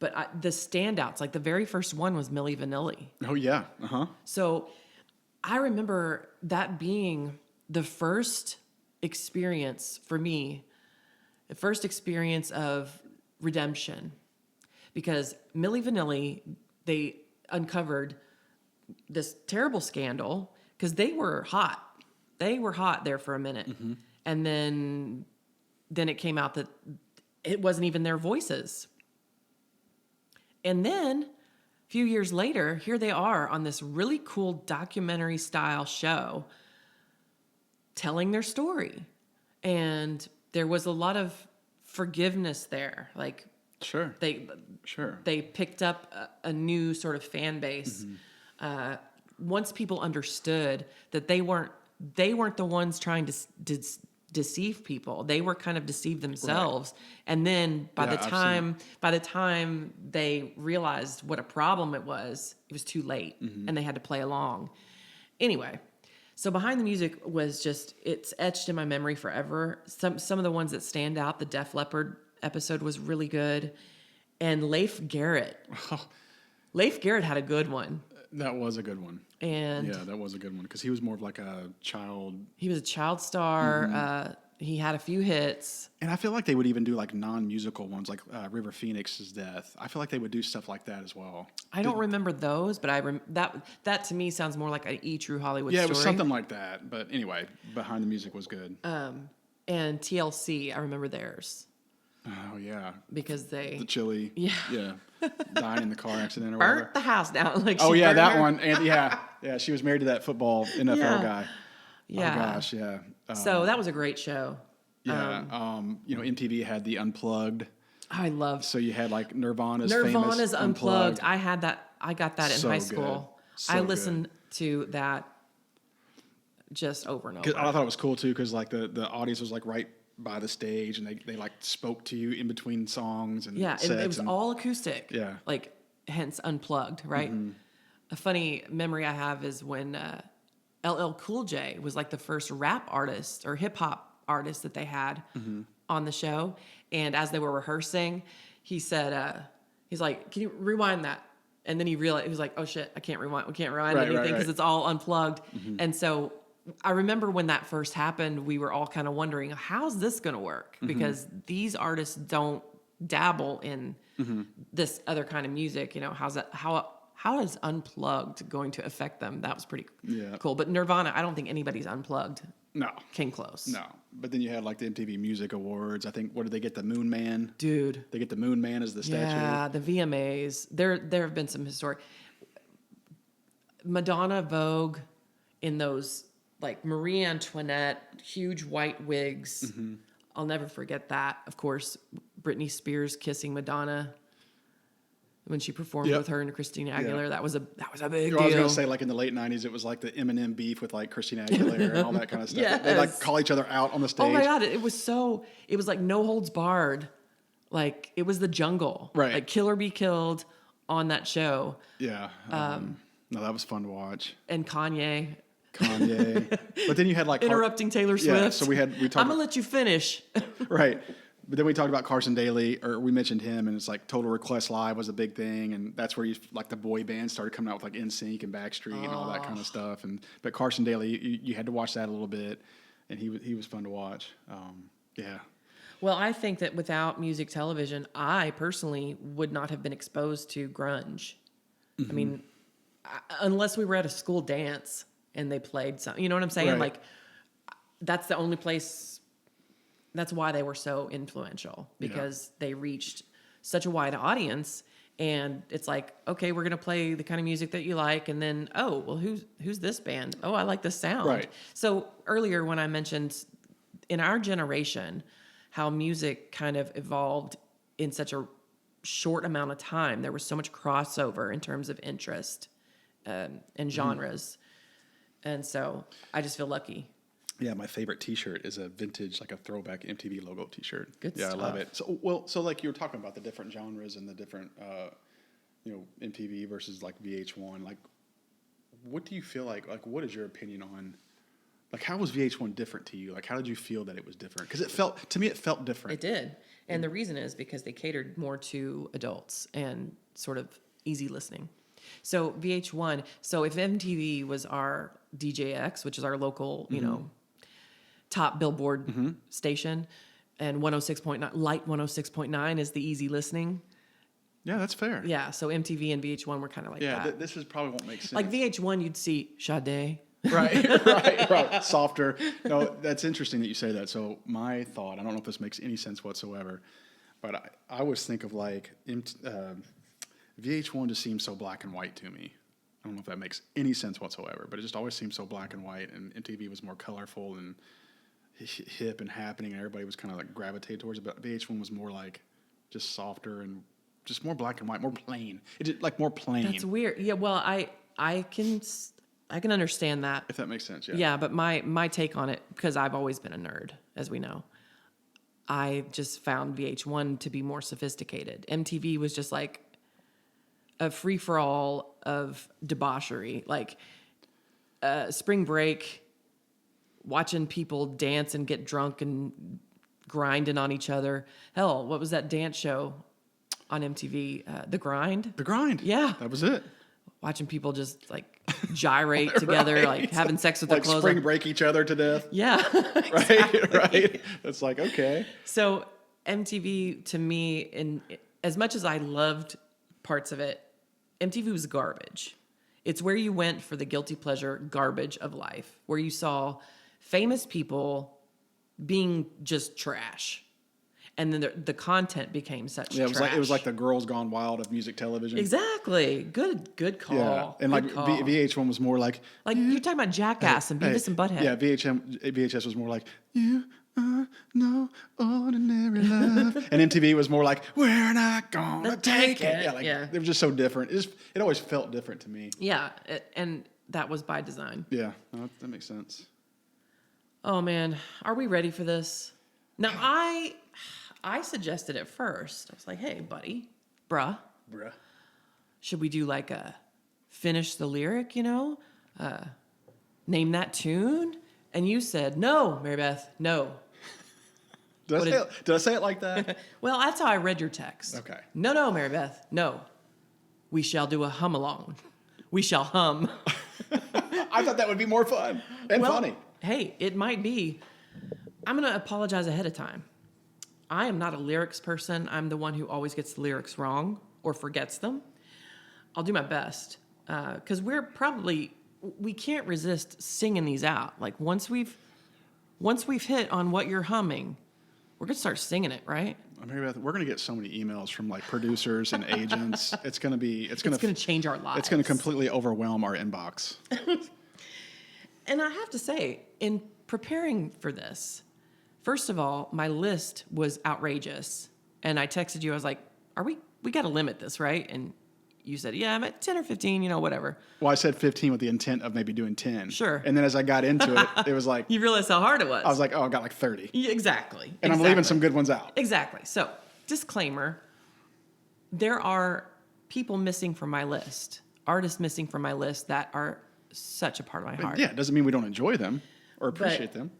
But the standouts, like the very first one was Milli Vanilli. Oh yeah, So I remember that being the first experience for me, the first experience of redemption, because Milli Vanilli, they uncovered this terrible scandal because they were hot. They were hot there for a minute. And then it came out that it wasn't even their voices. And then a few years later, here they are on this really cool documentary style show telling their story. And there was a lot of forgiveness there. Like, Sure. They picked up a new sort of fan base. Once people understood that they weren't the ones trying to deceive people. They were kind of deceived themselves. Right. And then by the time they realized what a problem it was too late, and they had to play along. Anyway, so Behind the Music was it's etched in my memory forever. Some of the ones that stand out, the Def Leppard episode was really good. And Leif Garrett. Leif Garrett had a good one. That was a good one. And yeah, that was a good one because he was more of like a child. He was a child star. He had a few hits. And I feel like they would even do like non-musical ones, like River Phoenix's death. I feel like they would do stuff like that as well. I don't remember those, but that to me sounds more like an E! True Hollywood story. Yeah, it was something like that. But anyway, Behind the Music was good. And TLC, I remember theirs. Oh yeah, because the chili, dying in the car accident or burnt whatever. the house down. Like that one, and yeah, she was married to that football NFL guy. Yeah. Oh gosh, yeah. So that was a great show. Yeah, MTV had the Unplugged. I loved. So you had like Nirvana's Unplugged. I had that. I got that in high school. So I listened to that just over and over. I thought it was cool too because like the audience was like right by the stage, and they like spoke to you in between songs and sets, it was all acoustic. Yeah, like hence Unplugged, right? A funny memory I have is when LL Cool J was like the first rap artist or hip hop artist that they had on the show, and as they were rehearsing, he said, he's like, "Can you rewind that?" And then he realized, he was like, "Oh shit, I can't rewind. We can't rewind anything because it's all unplugged." And so I remember when that first happened, we were all kind of wondering, how's this going to work? Because these artists don't dabble in this other kind of music. How is Unplugged going to affect them? That was pretty cool. But Nirvana, I don't think anybody's Unplugged. No. Came close. No. But then you had like the MTV Music Awards. I think, what did they get? The Moon Man? Dude. They get the Moon Man as the statue. Yeah, the VMAs. There have been some historic. Madonna Vogue in those like Marie Antoinette, huge white wigs. I'll never forget that. Of course, Britney Spears kissing Madonna when she performed with her and Christina Aguilera. That was a big deal. I was going to say, like in the late 90s, it was like the Eminem beef with like Christina Aguilera and all that kind of stuff. They like call each other out on the stage. Oh my God. It was like no holds barred. Like it was the jungle. Right. Like kill or be killed on that show. Yeah. No, that was fun to watch. And Kanye. But then you had like interrupting Taylor Swift. Yeah, so we talked. I'm gonna let you finish. Right. But then we talked about Carson Daly, or we mentioned him, and it's like Total Request Live was a big thing, and that's where like the boy bands started coming out with like NSYNC and Backstreet and all that kind of stuff. But Carson Daly, you had to watch that a little bit, and he was fun to watch. Yeah. Well, I think that without music television, I personally would not have been exposed to grunge. I mean, unless we were at a school dance and they played something, you know what I'm saying? Right. Like, that's the only place, that's why they were so influential, because they reached such a wide audience. And it's like, okay, we're going to play the kind of music that you like. And then, oh, well, who's this band? Oh, I like this sound. Right. So earlier when I mentioned in our generation, how music kind of evolved in such a short amount of time, there was so much crossover in terms of interest and genres. And so I just feel lucky. Yeah, my favorite T-shirt is a vintage, like a throwback MTV logo T-shirt. Good Yeah, stuff. I love it. So like you were talking about the different genres and the different, MTV versus like VH1. Like, what do you feel like? Like, what is your opinion on? Like, how was VH1 different to you? Like, how did you feel that it was different? Because to me, it felt different. It did. And the reason is because they catered more to adults and sort of easy listening. So VH1, so if MTV was our DJX, which is our local, top Billboard station, and 106.9, Light 106.9 is the easy listening. Yeah, that's fair. Yeah, so MTV and VH1 were kind of like that. This is probably won't make sense. Like VH1, you'd see Sade. Right. Softer. No, that's interesting that you say that. So my thought, I don't know if this makes any sense whatsoever, but I always think of like VH1 just seems so black and white to me. I don't know if that makes any sense whatsoever, but it just always seems so black and white, and MTV was more colorful and hip and happening, and everybody was kind of like gravitated towards it. But VH1 was more like just softer and just more black and white, more plain. It just, like more plain. That's weird. Yeah, well, I can understand that. If that makes sense, yeah. Yeah, but my take on it, because I've always been a nerd, as we know, I just found VH1 to be more sophisticated. MTV was just like a free-for-all of debauchery, like spring break, watching people dance and get drunk and grinding on each other. Hell, what was that dance show on MTV? The Grind? The Grind. Yeah. That was it. Watching people just like gyrate together, Right. like having sex with their Like clothes spring on. break each other to death. Yeah. Right. It's like, okay. So MTV to me, as much as I loved parts of it, MTV was garbage. It's where you went for the guilty pleasure garbage of life, where you saw famous people being just trash. And then the content became such Yeah, trash. it was like the Girls Gone Wild of music television. Exactly. Good call. Yeah, and like Good call. VH1 was more like you're talking about Jackass and Beavis and Butthead. Yeah, VHS was more like you are no ordinary love, and MTV was more like we're not gonna take it. Yeah. They were just so different. It always felt different to me. Yeah, and that was by design. Yeah, no, that makes sense. Oh man, are we ready for this? Now I suggested it first. I was like, hey, buddy, bruh, should we do like a finish the lyric, name that tune? And you said, no, Mary Beth, no. Did I say it like that? Well, that's how I read your text. Okay. No, Mary Beth, no. We shall do a hum along. We shall hum. I thought that would be more fun and funny. Hey, it might be. I'm going to apologize ahead of time. I am not a lyrics person. I'm the one who always gets the lyrics wrong or forgets them. I'll do my best because we can't resist singing these out. Like once we've hit on what you're humming, we're gonna start singing it, right? Mary Beth, we're gonna get so many emails from like producers and agents. It's gonna change our lives. It's gonna completely overwhelm our inbox. And I have to say, in preparing for this, first of all, my list was outrageous. And I texted you, I was like, we got to limit this, right? And you said, yeah, I'm at 10 or 15, whatever. Well, I said 15 with the intent of maybe doing 10. Sure. And then as I got into it, it was like, You realized how hard it was. I was like, oh, I got like 30. Yeah, exactly. And I'm leaving some good ones out. Exactly. So, disclaimer, there are people missing from my list, artists missing from my list that are such a part of my heart. Yeah, it doesn't mean we don't enjoy them or appreciate them.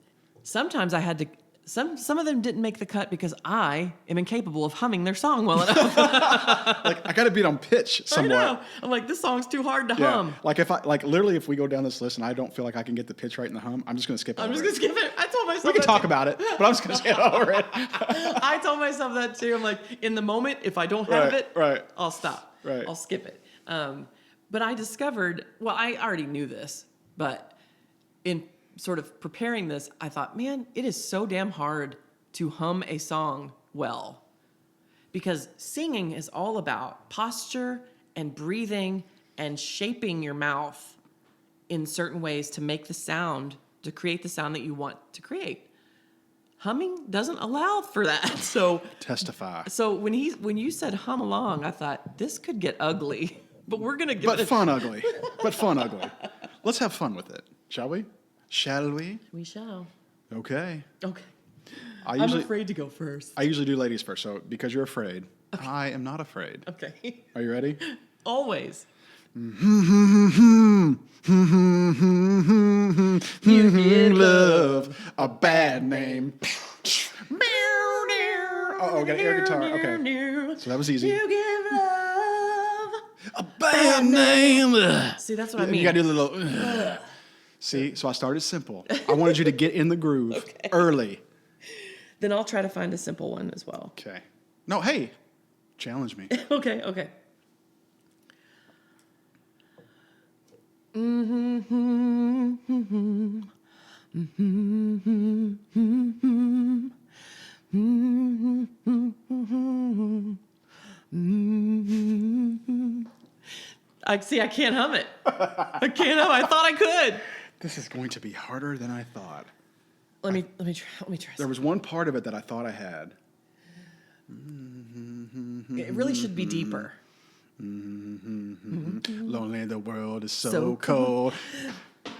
Sometimes I had to some of them didn't make the cut because I am incapable of humming their song well enough. Like I got to beat on pitch somewhat. I know. I'm like, this song's too hard to Yeah. hum. Like literally if we go down this list and I don't feel like I can get the pitch right in the hum, I'm just gonna skip I'm over just gonna it. skip it. I told myself We can that talk too. about it, but I'm just gonna skip over it. I told myself that too. I'm like, in the moment, if I don't have it, Right. I'll stop. Right. I'll skip it. But I discovered, well, I already knew this, but in sort of preparing this, I thought, man, it is so damn hard to hum a song well. Because singing is all about posture and breathing and shaping your mouth in certain ways to make the sound, to create the sound that you want to create. Humming doesn't allow for that. So Testify. So when you said hum along, I thought this could get ugly, but we're gonna give But it a fun ugly. But fun ugly. Let's have fun with it, shall we? Shall we? We shall. Okay. Okay. I'm I'm afraid to go first. I usually do ladies first, so because you're afraid, I am not afraid. Okay. Are you ready? Always. You give love a bad name. Oh, got an air guitar. Okay. So that was easy. You give love A bad name. See, that's what I mean. You got to do a little. See, so I started simple. I wanted you to get in the groove early. Then I'll try to find a simple one as well. Okay. No, hey, challenge me. Okay. I can't hum it. I can't hum. I thought I could. This is going to be harder than I thought. Let me try. There was one part of it that I thought I had. It really should be deeper. Lonely, the world is so, So cold.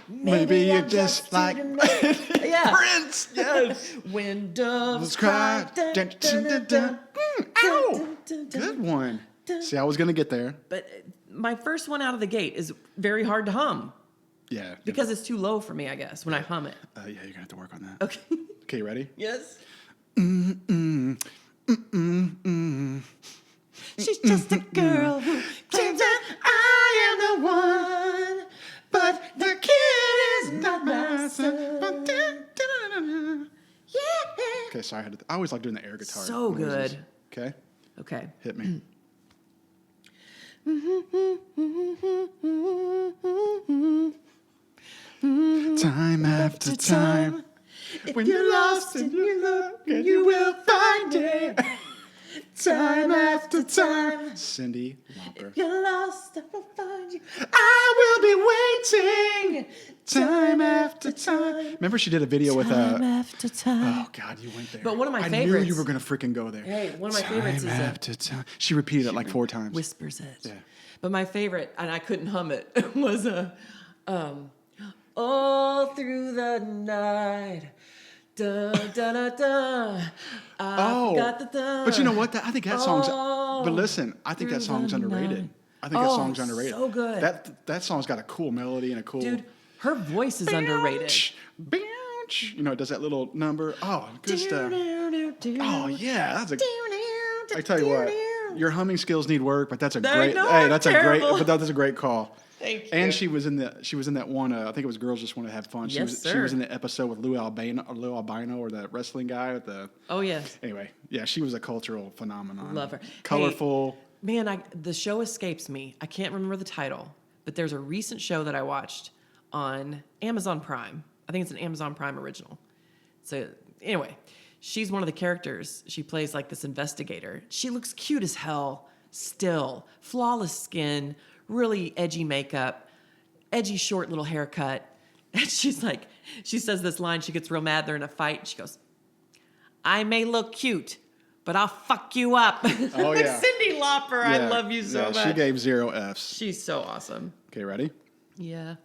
Maybe you're just like Yeah. Prince. Yes. When doves Let's cry. cry. Dun, dun, dun, dun. Ow. Good one. See, I was going to get there. But my first one out of the gate is very hard to hum Yeah. because it's too low for me, I guess, when I hum it. Yeah, you're going to have to work on that. Okay. Okay, you ready? Yes. She's just a girl who claims that I am the one, but the kid is not my son. Yeah. Okay, sorry. I always like doing the air guitar. So noises. good. Okay, Okay. hit me. Time after time. When you're lost and you look, and you will find it. Time after time. Cindy Lauper. You're lost, I will find you. I will be waiting. Time after time. Remember she did a video with Time after time. Oh God, you went there. But one of my I favorites- knew you were gonna freaking go there. Hey, one of my favorites is Time a- after time. She repeated it like 4 times. Whispers it. Yeah. But my favorite, and I couldn't hum it, was all through the night. Da da da da. I got the da. But you know what? I think that song's. Oh, But listen, I think that through song's the underrated. night. I think that Oh, song's underrated. so good. That song's got a cool melody and a cool. Dude, her voice is underrated. Bounce. You know, it does that little number. Oh, good stuff. Oh yeah, that's a. I tell you what, your humming skills need work, but that's a I great. know, Hey, I'm that's a terrible. great. But that's a great call. Thank you. And she was in that one. I think it was Girls Just Want to Have Fun. She Yes, was sir. in the episode with Lou Albino, or the wrestling guy with the. Oh, yes. Anyway, yeah, she was a cultural phenomenon. Love her. Colorful. Man, the show escapes me. I can't remember the title, but there's a recent show that I watched on Amazon Prime. I think it's an Amazon Prime original. So anyway, she's one of the characters. She plays like this investigator. She looks cute as hell still. Flawless skin, really edgy makeup, edgy short little haircut. And she's like, she says this line, she gets real mad, they're in a fight. She goes, I may look cute, but I'll fuck you up. Oh, Like yeah. Cyndi Lauper, I Yeah, love you so yeah, much. She gave 0 Fs. She's so awesome. Okay, ready? Yeah.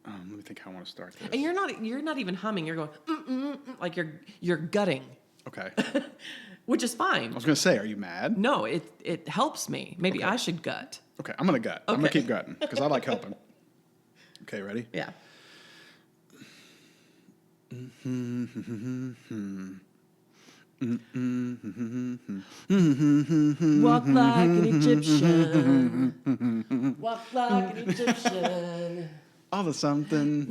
Let me think how I want to start this. And you're not even humming. You're going like you're gutting, Okay. which is I fine. was going to say, are you mad? No, it helps me. Maybe Okay. I should gut. Okay, I'm going to gut. I'm going to Okay. keep gutting because I like helping. Okay, ready? Yeah. Walk like an Egyptian. Walk like an Egyptian. All the something.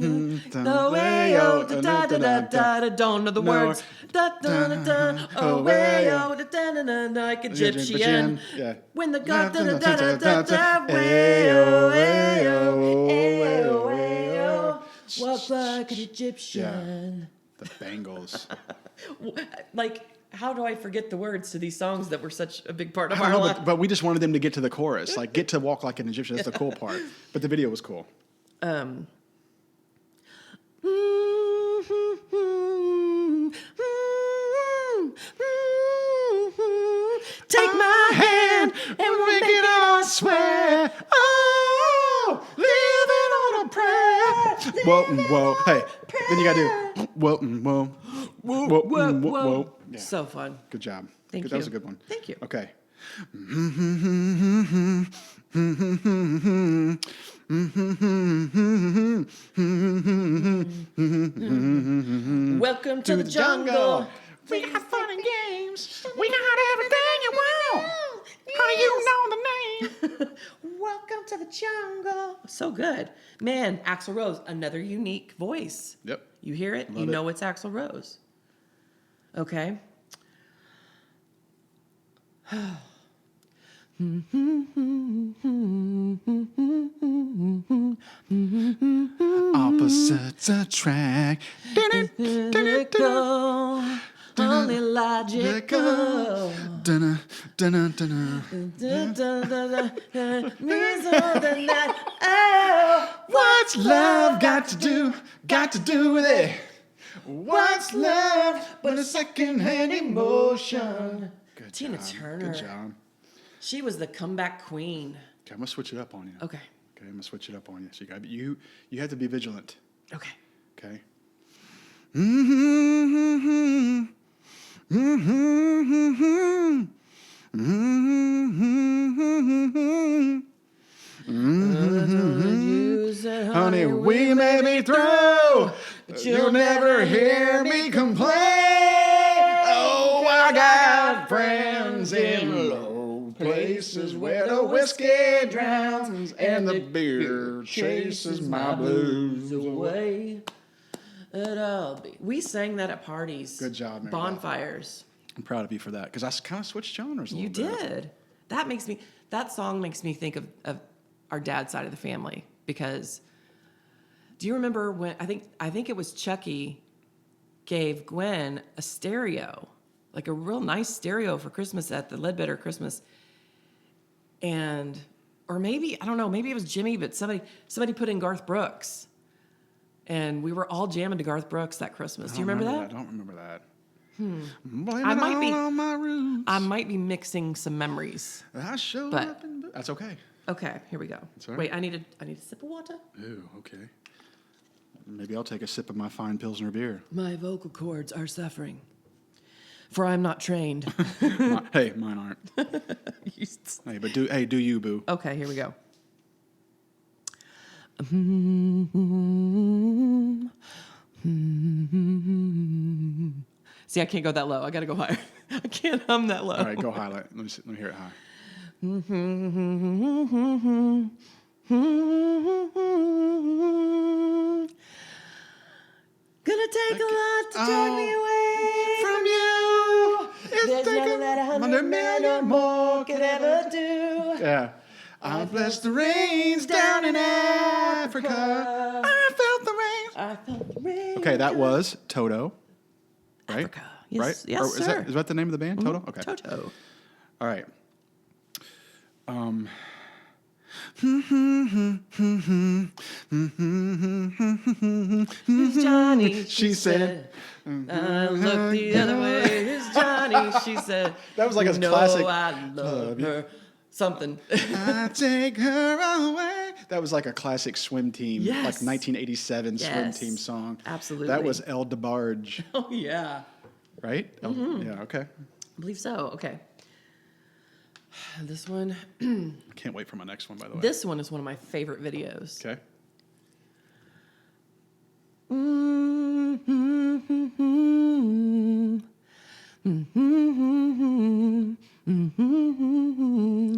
The way oh da da da da da da. Don't know the words. Da da da da. Oh way oh da da da da like Egyptian. Yeah. When the God da da da da da da. Way oh way oh way oh way oh. Walk like an Egyptian. The Bangles. Like, how do I forget the words to these songs that were such a big part of I our don't know, life? but we just wanted them to get to the chorus, like get to walk like an Egyptian. That's the cool part. But the video was cool. Take my hand and we'll make it all swear. Oh, living on a prayer. Whoa, whoa, hey. Then you gotta do whoa, whoa, whoa, whoa, whoa, whoa. Yeah. So fun. Good job. Thank you. That was a good one. Thank you. Okay. Welcome to the jungle. We got fun and games. We got everything you want. How do you know the name? Welcome to the jungle. So good. Man, Axl Rose, another unique voice. Yep. You hear it, Love you it. know it's Axl Rose. Okay. Opposites attract. Go, only logical. Dunna, dunna, dunna. What's love got to do with it? What's love but a second-hand emotion? Good Tina job. Turner. Good job. She was the comeback queen. Okay, I'm gonna switch it up on you. Okay. Okay, I'm gonna switch it up on you. So you have to be vigilant. Okay. Okay. Honey, we may be through, but you'll never hear me complain. Oh, I got friends in low places where the whiskey drowns and the beer chases my blues away. We sang that at parties. Good job, Mary Beth. Bonfires. I'm proud of you for that because I kind of switched genres a little You bit. did. That song makes me think of our dad's side of the family because do you remember when I think it was Chucky gave Gwen a stereo, like a real nice stereo for Christmas at the Ledbetter Christmas. Or maybe, I don't know, maybe it was Jimmy, but somebody put in Garth Brooks. And we were all jamming to Garth Brooks that Christmas. Do you remember that? I don't remember that. I might be mixing some memories. I showed But- up in That's okay. Okay, here we go. all right. Wait, I need a sip of water. Ooh, okay. Maybe I'll take a sip of my fine Pilsner beer. My vocal cords are suffering, for I'm not trained. Hey, mine aren't. Hey, but do you, boo? Okay, here we go. See, I can't go that low. I got to go higher. I can't hum that low. All right, go highlight. Let me hear it high. Gonna take a lot to turn me away from you. There's nothing that 100 million or more could ever do. Yeah. I blessed the rains down in Africa. I felt the rains. I felt the rain. Okay, that was Toto. Right? Africa. Yes, right? yes, Or sir. Is that the name of the band? Toto? Okay. Toto. All right. It's Johnny, She said. I look the other way. It's Johnny, she said. That was like a no, classic. I love her. Something. I take her away. That was like a classic swim team, Yes. like 1987 swim Yes. team song. Absolutely. That was El DeBarge, Oh, yeah. right? Yeah, okay. I believe so. Okay. This one. I can't wait for my next one, by the way. This one is one of my favorite videos. Okay.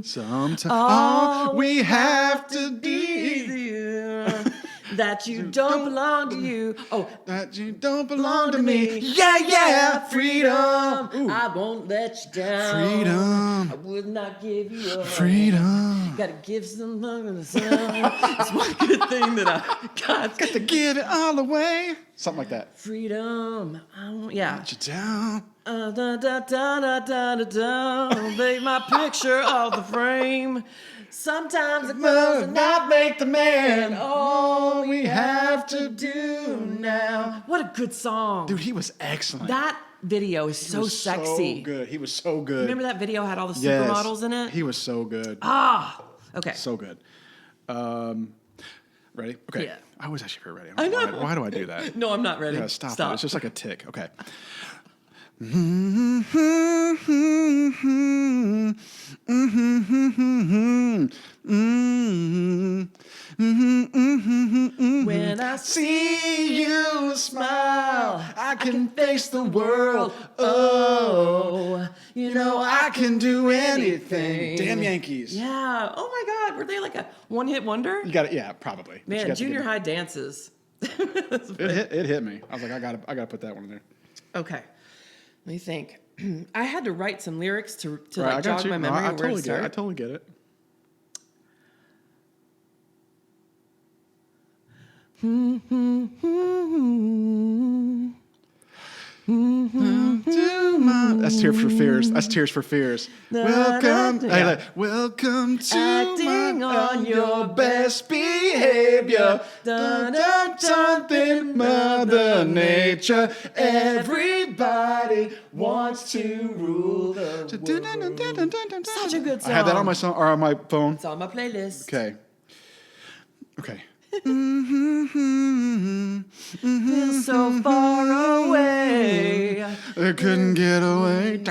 Sometimes all we have to do that you don't belong to you. Oh, that you don't belong to me. Yeah, yeah, freedom. Ooh. I won't let you down. Freedom. I would not give you up. Freedom. Gotta give some love in the sun. It's one good thing that I got. Got to give it all away. Something like that. Freedom. I won't, yeah. Let you down. Da, da, da, da, da, da, da. Make my picture off the frame. Sometimes it does not make the man all we have to do now. What a good song. Dude, he was excellent. That video is so was sexy. So good. He was so good. Remember that video had all the Yes. supermodels in it? He was so good. Okay. So good. Ready? Okay. Yeah. I always ask you if you're ready. I know. Why do I do that? No, I'm not ready. Yeah, stop. It. It's just like a tick. Okay. When I see you smile, I can face the world. Oh, you know I can do anything. Damn Yankees. Yeah. Oh my God. Were they like a one-hit wonder? You got it. Yeah, probably. But you Man, got to junior give high dances. It hit me. I was like, I gotta put that one in there. Okay. Let me think. I had to write some lyrics to Right, I like got jog you. my No, memory I of where to totally get it. I start. totally get it. That's Tears for Fears. That's Tears for Fears. Welcome, welcome to Acting on your best behavior. Something, Mother Nature. Everybody wants to rule the world. Such a good song. I have that on my song or on my phone. It's on my playlist. Okay. Okay. Feel so far away. I couldn't get away.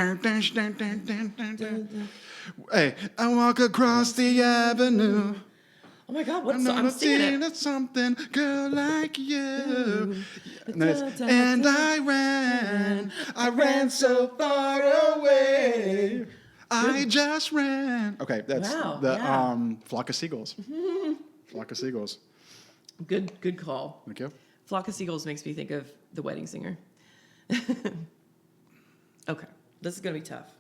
Hey, I walk across the avenue. Oh my God, what's I'm I'm singing it. something, girl like you. And, then it's, and I ran so far away. I just ran. Okay, that's Wow, the yeah. Flock of Seagulls. Flock of Seagulls. Good call. Thank you. Flock of Seagulls makes me think of The Wedding Singer. Okay, this is gonna be tough.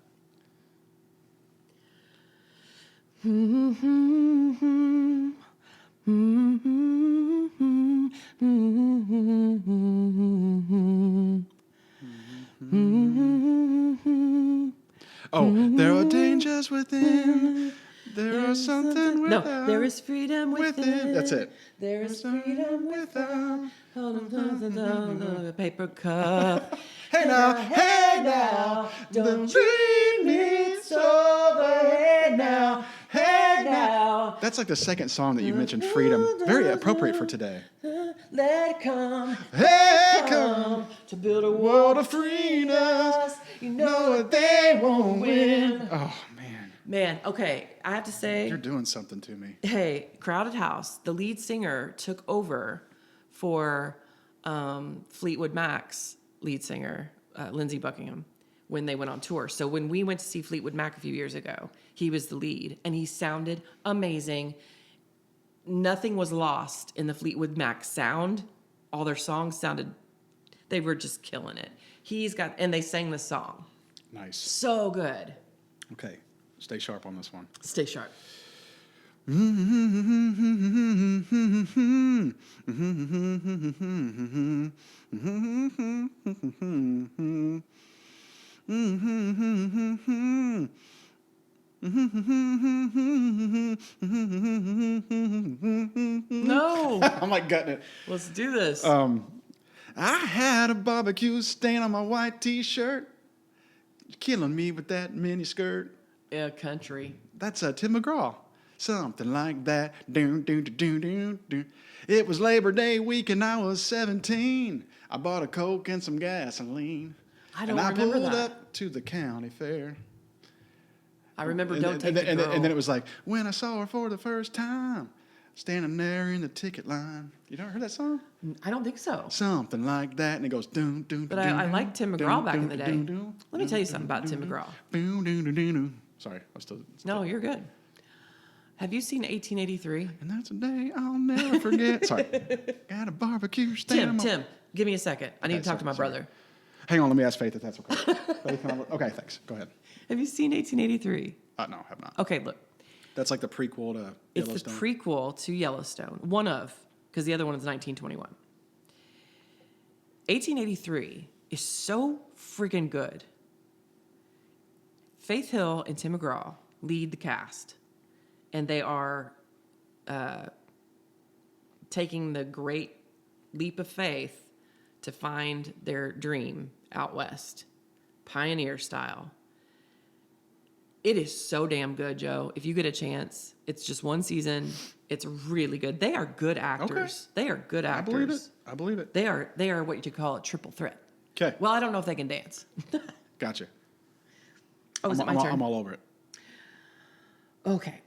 Oh, there are dangers within. There is something without. No, there is freedom within. That's it. There is freedom without. Hold on, the paper cup. Hey now, don't treat me over. Hey now, hey now. That's like the second song that you mentioned, Freedom. Very appropriate for today. Let it come, Hey, come, to build a world world of freedom. You know that they won't win. Oh, man. Man, okay, I have to say, You're doing something to me. hey, Crowded House, the lead singer took over for Fleetwood Mac's lead singer, Lindsey Buckingham, when they went on tour. So when we went to see Fleetwood Mac a few years ago, he was the lead, and he sounded amazing. Nothing was lost in the Fleetwood Mac sound. All their songs sounded, they were just killing it. And they sang the song. Nice. So good. Okay, stay sharp on this one. Stay sharp. No. I'm like gutting it. Let's do this. I had a barbecue stain on my white t-shirt. Killing me with that mini skirt. Yeah, country. That's Tim McGraw. Something like that. Doon, doon, doon, doon, doon. It was Labor Day week and I was 17. I bought a Coke and some gasoline. I don't and I remember pulled that. up to the county fair. I remember And Don't then- Take the Girl. and then it was like, when I saw her for the first time, standing there in the ticket line. You never heard that song? I don't think so. Something like that, and it goes doom doom. But I liked Tim McGraw back in the day. Let me tell you something about Tim McGraw. Boom doom doom doom. Sorry, I was still. No, you're good. Have you seen 1883? And that's a day I'll never forget. Sorry, got a barbecue stand. Tim, give me a second. I need to talk to my brother. Hang on, let me ask Faith if that's okay. Faith, okay, thanks. Go ahead. Have you seen 1883? No, I have not. Okay, look. That's like the prequel to It's Yellowstone. the prequel to Yellowstone. One of, because the other one is 1921. 1883 is so freaking good. Faith Hill and Tim McGraw lead the cast, and they are taking the great leap of faith to find their dream out west, pioneer style. It is so damn good, Joe. If you get a chance, it's just one season. It's really good. They are good actors. Okay. They are good actors. I believe it. They are what you could call a triple threat. Okay. Well, I don't know if they can dance. Gotcha. Oh, is it my turn? I'm all over it. Okay.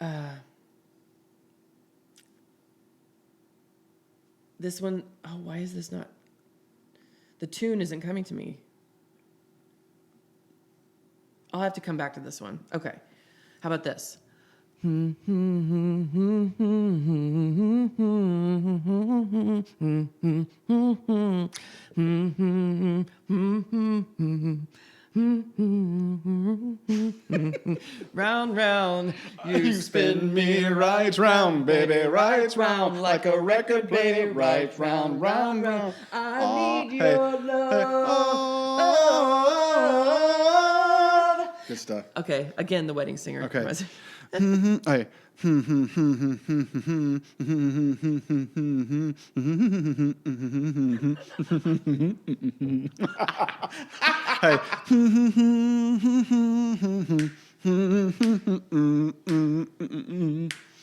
This one, why is this not? The tune isn't coming to me. I'll have to come back to this one. Okay. How about this? Round, round, you spin me right round, baby, right round, like a record player, right round, round, round. I need your love. Good stuff. Okay, again, the wedding singer. Okay. Hey. Hey.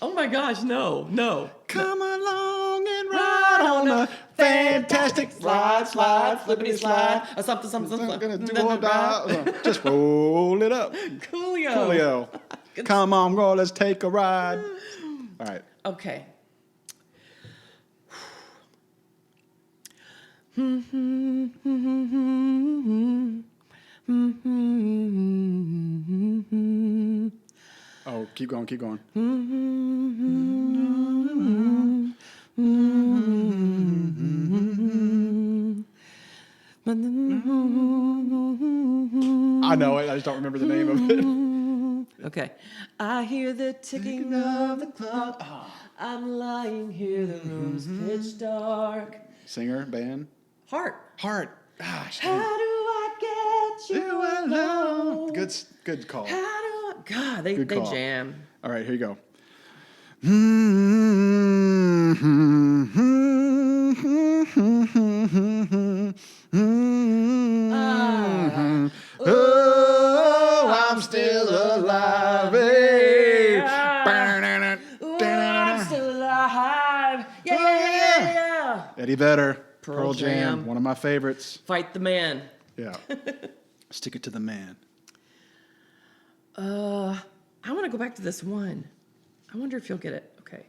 Oh my gosh, no. Come along and ride on a fantastic slide, flippity slide. Something. Gonna do or die. Just roll it up. Coolio. Come on, girl, let's take a ride. All right. Okay. Oh, keep going. I know it. I just don't remember the name of it. Okay. I hear the ticking of the clock. I'm lying here, the room's pitch dark. Singer, band? Heart. Gosh. How do I get you alone? Good call. God, they call. jam. All right, here you go. Oh, I'm still alive. I'm still alive. Yeah. Eddie Vedder, Pearl Jam. one of my favorites. Fight the man. Yeah. Stick it to the man. I want to go back to this one. I wonder if you'll get it. Okay.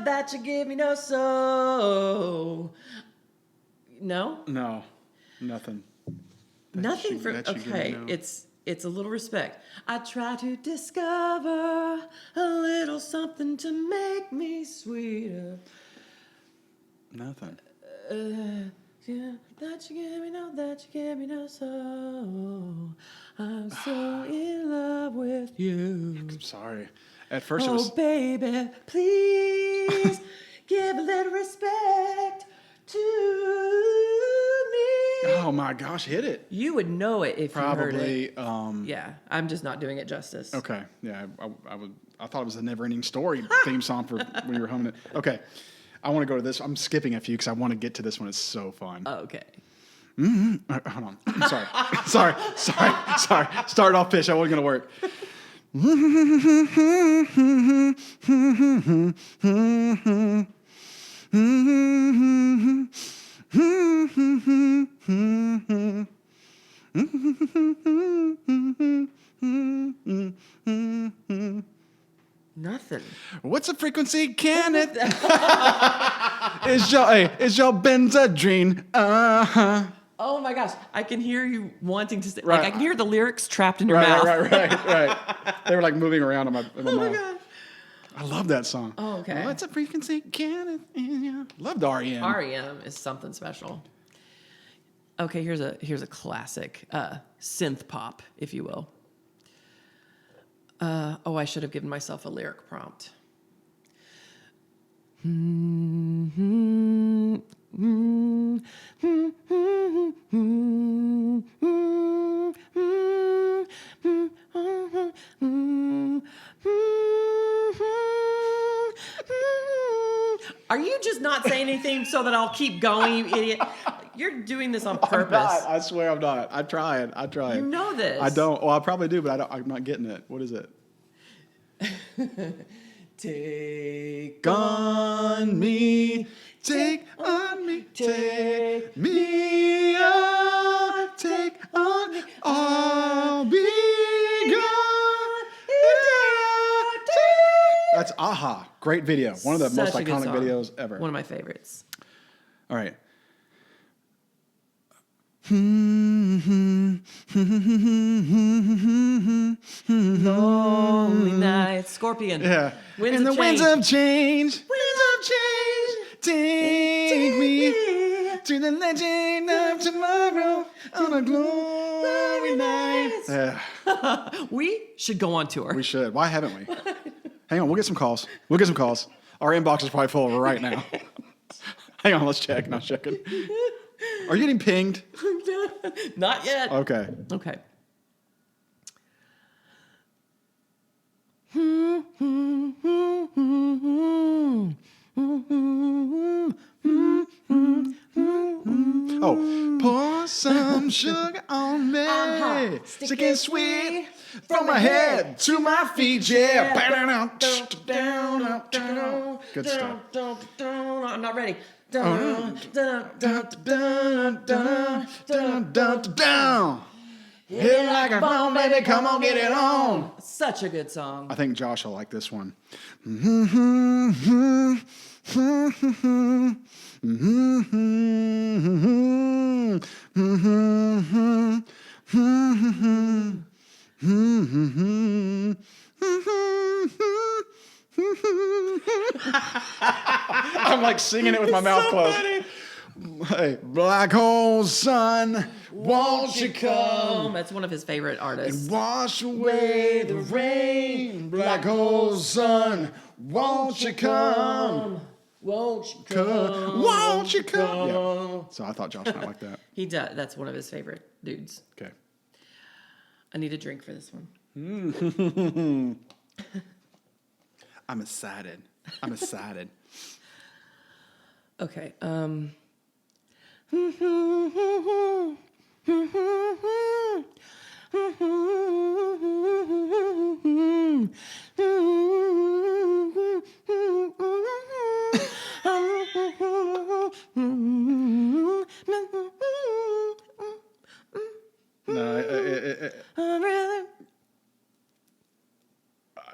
That you give me no so. No? No, nothing. Nothing for that you give me okay. no. It's a little respect. I try to discover a little something to make me sweeter. Nothing. Yeah, that you give me no so. I'm so in love with you. I'm sorry. At first it Oh, was... baby, please give a little respect to me. Oh my gosh, hit it. You would know it if you heard it. Probably. Yeah, I'm just not doing it justice. Okay. Yeah, I thought it was a Never-Ending Story theme song for when you were humming it. Okay. I want to go to this. I'm skipping a few because I want to get to this one. It's so fun. Okay. Hold on. Sorry. Start off pitch. I wasn't gonna work. Nothing. What's the frequency? Can it? Is your Benzedrine? Oh my gosh, I can hear you wanting to say, Right. like, I can hear the lyrics trapped in your mouth. Right. They were like moving around in my Oh mouth. my god. I love that song. Oh, okay. What's a frequency? Can it? Loved REM. REM is something special. Okay, here's a classic synth pop, if you will. I should have given myself a lyric prompt. Are you just not saying anything so that I'll keep going, you idiot? You're doing this on purpose. I'm not. I swear I'm not. I'm trying. You know this. I don't. Well, I probably do, but I'm not getting it. What is it? Take On me, take on me, take me on, take on me, I'll be gone. That's Aha. Great video. One of the most Such a good iconic song. videos ever. One of my favorites. All right. Lonely night, Scorpion. Yeah. Winds and of the winds change. of change, take me to the legend of tomorrow on a glory night. Yeah, We should go on tour. we should. Why haven't we? Hang on, we'll get some calls. Our inbox is probably full right now. Hang on, let's check. Not checking. Are you getting pinged? Not yet. Okay. Okay. Oh, pour some sugar on me. I'm hot, Stick and sweet from my head to my feet. Yeah. Good stuff. I'm not ready. Down. Hit it like a phone, baby. Come on, get it on. Such a good song. I think Josh will like this one. I'm like singing it with my mouth closed. Hey, black hole sun, won't you come? That's one of his favorite artists. Wash away the rain, black hole sun, won't you come? Won't you come? Won't you come? Yeah. So I thought Josh might like that. He does. That's one of his favorite dudes. Okay. I need a drink for this one. I'm excited. Okay. No, I really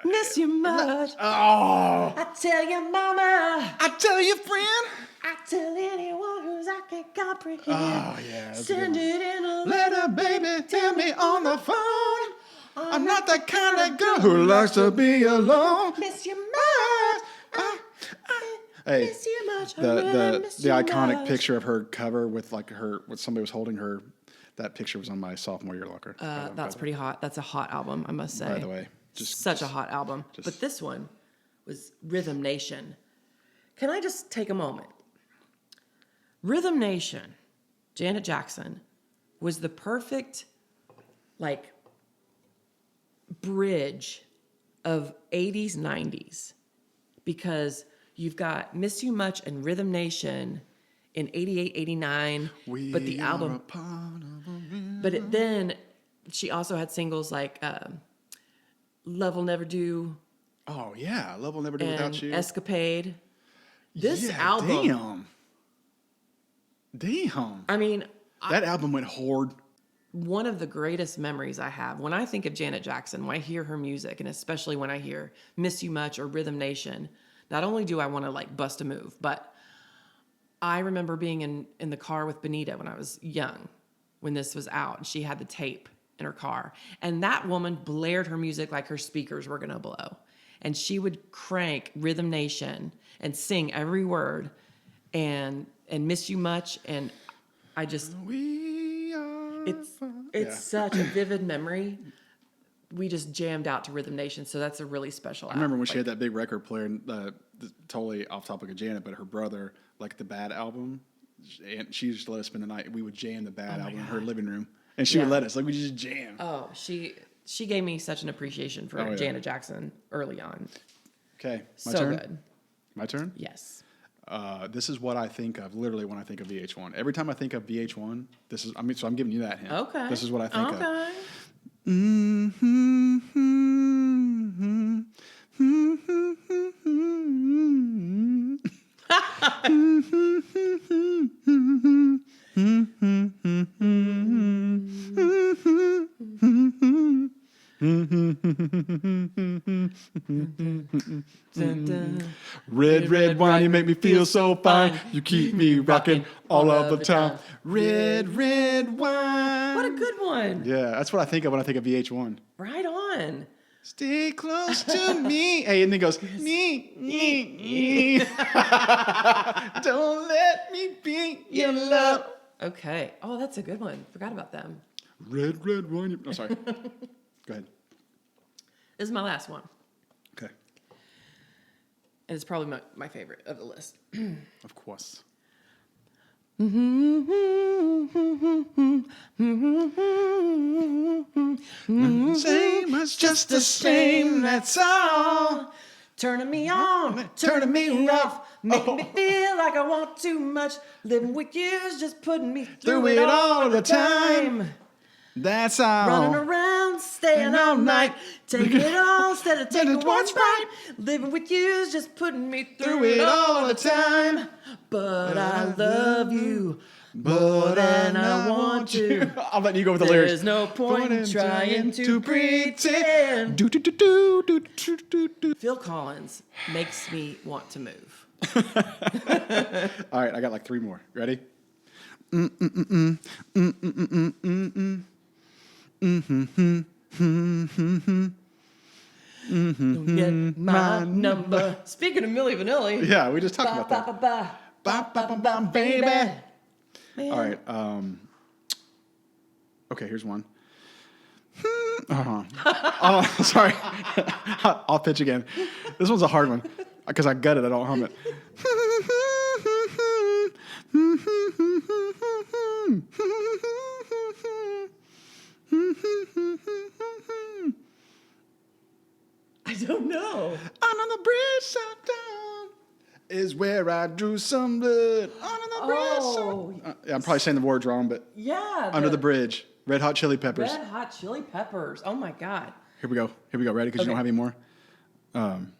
miss you much. oh, I tell your mama. I tell you, friend. I tell anyone who's I can comprehend. Oh, yeah. That's a good Send one. it in a Let a baby tell me on the phone. I'm not the kind of girl who likes to be alone. Miss you much. Hey, Miss you much. I the really miss the you iconic much. picture of her cover with like her, with somebody was holding her. That picture was on my sophomore year locker. That's pretty hot. That's a hot album, I must say. By the way, Such a hot album. But this one was Rhythm Nation. Can I just take a moment? Rhythm Nation, Janet Jackson, was the perfect, like, bridge of 80s, 90s. Because you've got Miss You Much and Rhythm Nation in 88, 89. We But the are album, a part of a but then she also had singles like Love Will Never Do Oh yeah, Love Will Never Do and Without You. Escapade. This Yeah, album, damn. I mean, That album went hard. one of the greatest memories I have when I think of Janet Jackson, when I hear her music, and especially when I hear Miss You Much or Rhythm Nation, not only do I want to like bust a move, but I remember being in the car with Benita when I was young, when this was out, and she had the tape in her car. And that woman blared her music like her speakers were going to blow. And she would crank Rhythm Nation and sing every word and Miss You Much. And I just, We are. it's such a vivid memory. We just jammed out to Rhythm Nation, so that's a really special. I remember when she had that big record player, and totally off topic of Janet, but her brother, like the Bad album, and she used to let us spend the night. We would jam the Bad album in her living room, and she would let us. Like, we just jam. Oh, she gave me such an appreciation for Janet Jackson early on. Okay, my So turn. good. My turn. Yes. This is what I think of literally when I think of VH1. Every time I think of VH1, this is. So I'm giving you that hint. Okay. This is what I think of. Okay. Red, red wine, you make me feel so fine. You keep me rocking all of the time. Red, red wine. What a good one. Yeah, that's what I think of when I think of VH1. Right on. Stay close to me. Hey, and then he goes, me. Don't let me be your love. Okay. Oh, that's a good one. Forgot about them. Red, red wine. Oh, sorry. Go ahead. This is my last one. Okay. And it's probably my favorite of the list. Of course. Same as just the same, that's all. Turning me on, turning me off, making me feel like I want too much. Living with you's just putting me through it all the time. That's all. Running around, staying all night, taking it all instead of taking what's right. Living with you's just putting me through it all the time. But I love you more than I want to. I'm letting you go with the lyrics. There's no point in trying to pretend. Phil Collins makes me want to move. All right, I got like 3 more. Ready? Don't get my number. Speaking of Milli Vanilli. Yeah, we just talked about that. Ba, ba, ba, ba, baby. Man. All right. Okay, here's one. Oh, sorry. I'll pitch again. This one's a hard one because I gutted it. I don't hum it. I don't know. On the bridge down is where I drew some blood. On the bridge. Yeah, I'm probably saying the words wrong, but Yeah. Under the Bridge. Red Hot Chili Peppers. Red Hot Chili Peppers. Oh my God. Here we go. Ready? Because you don't have any more. Down,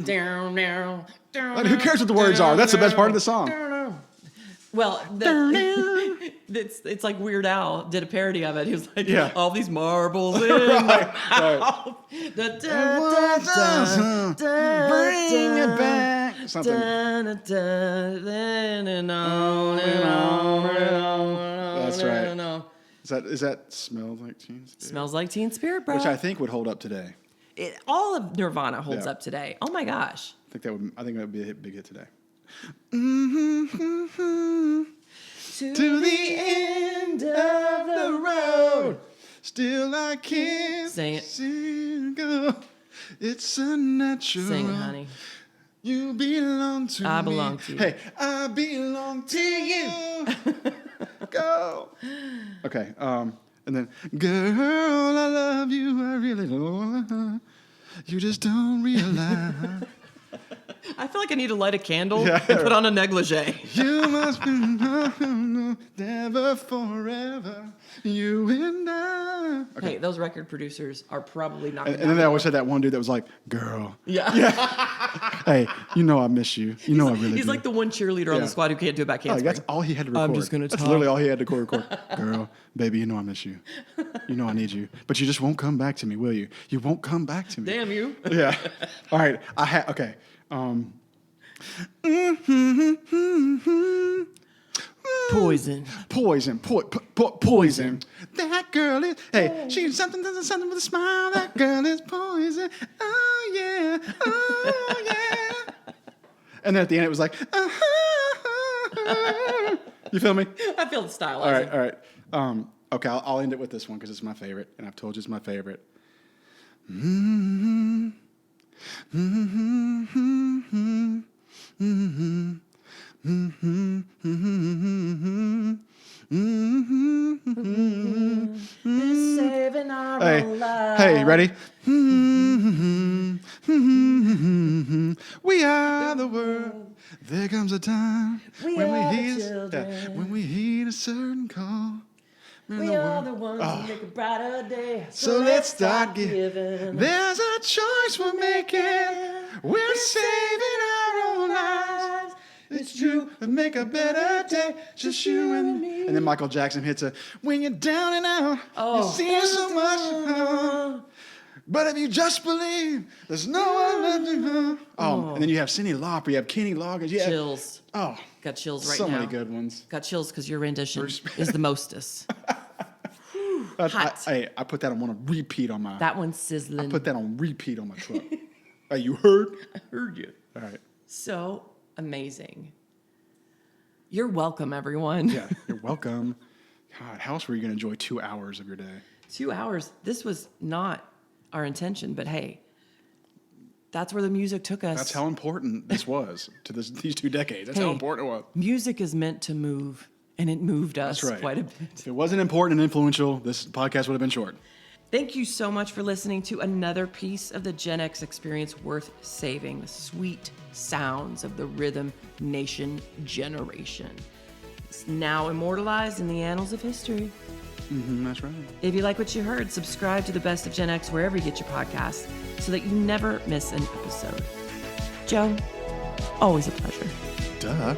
down, down. Who cares what the words are? That's the best part of the song. Well, it's like Weird Al did a parody of it. He was like, Yeah. all these marbles in Right. Bring it back. Something. That's right. Is that Smells Like Teen Spirit? Smells Like Teen Spirit, bro. Which I think would hold up today. All of Nirvana holds Yeah. up today. Oh my gosh. I think that would be a big hit today. To the end of the road, still I can't Sing it. see you go. It's unnatural. Sing it, honey. You belong to me. I belong to you. Hey, I belong to you. Go. Okay. And then, girl, I love you, I really do. You just don't realize. I feel like I need to light a candle and put on a negligee. You must be never forever, you and I. Okay. Hey, those record producers are probably not. And then they always had that one dude that was like, girl. Yeah. Hey, you know I miss you. You know I really do. He's like the one cheerleader on the squad who can't do it back handspring. That's all he had to record. I'm just gonna That's talk. literally all he had to record. Girl, baby, you know I miss you. You know I need you. But you just won't come back to me, will you? You won't come back to me. Damn you. Yeah. All right. Okay. Poison. Poison. That girl is. Hey, she's something with a smile. That girl is poison. Oh yeah. Oh yeah. And then at the end it was like. You feel me? I feel the style. All right. Okay, I'll end it with this one because it's my favorite, and I've told you it's my favorite. Saving our own lives. Hey, ready? We are the world. There comes a time We are the children. when we heed a certain call. We are the ones who make a brighter day. So let's start giving. There's a choice we're making. We're saving our own lives. It's true, we make a better day. Just you and me. And then Michael Jackson hits a, when you're down and out, you see so much. But if you just believe, there's no one left to and then you have Cyndi Lauper, you have Kenny Loggins. You have, Chills. Oh. Got chills right So now. many good ones. Got chills because your rendition is the mostest. Hot. I put that on repeat on my. That one's sizzling. I put that on repeat on my truck. Hey, you heard? I heard you. All right. So amazing. You're welcome, everyone. Yeah, you're welcome. God, how else were you going to enjoy 2 hours of your day? 2 hours. This was not our intention, but hey, that's where the music took us. That's how important this was to these 2 decades. That's how important it was. Music is meant to move, and it moved us That's right. quite a bit. If it wasn't important and influential, this podcast would have been short. Thank you so much for listening to another piece of the Gen X experience worth saving, the sweet sounds of the Rhythm Nation generation. It's now immortalized in the annals of history. That's right. If you like what you heard, subscribe to the Best of Gen X wherever you get your podcasts so that you never miss an episode. Joe, always a pleasure. Duh.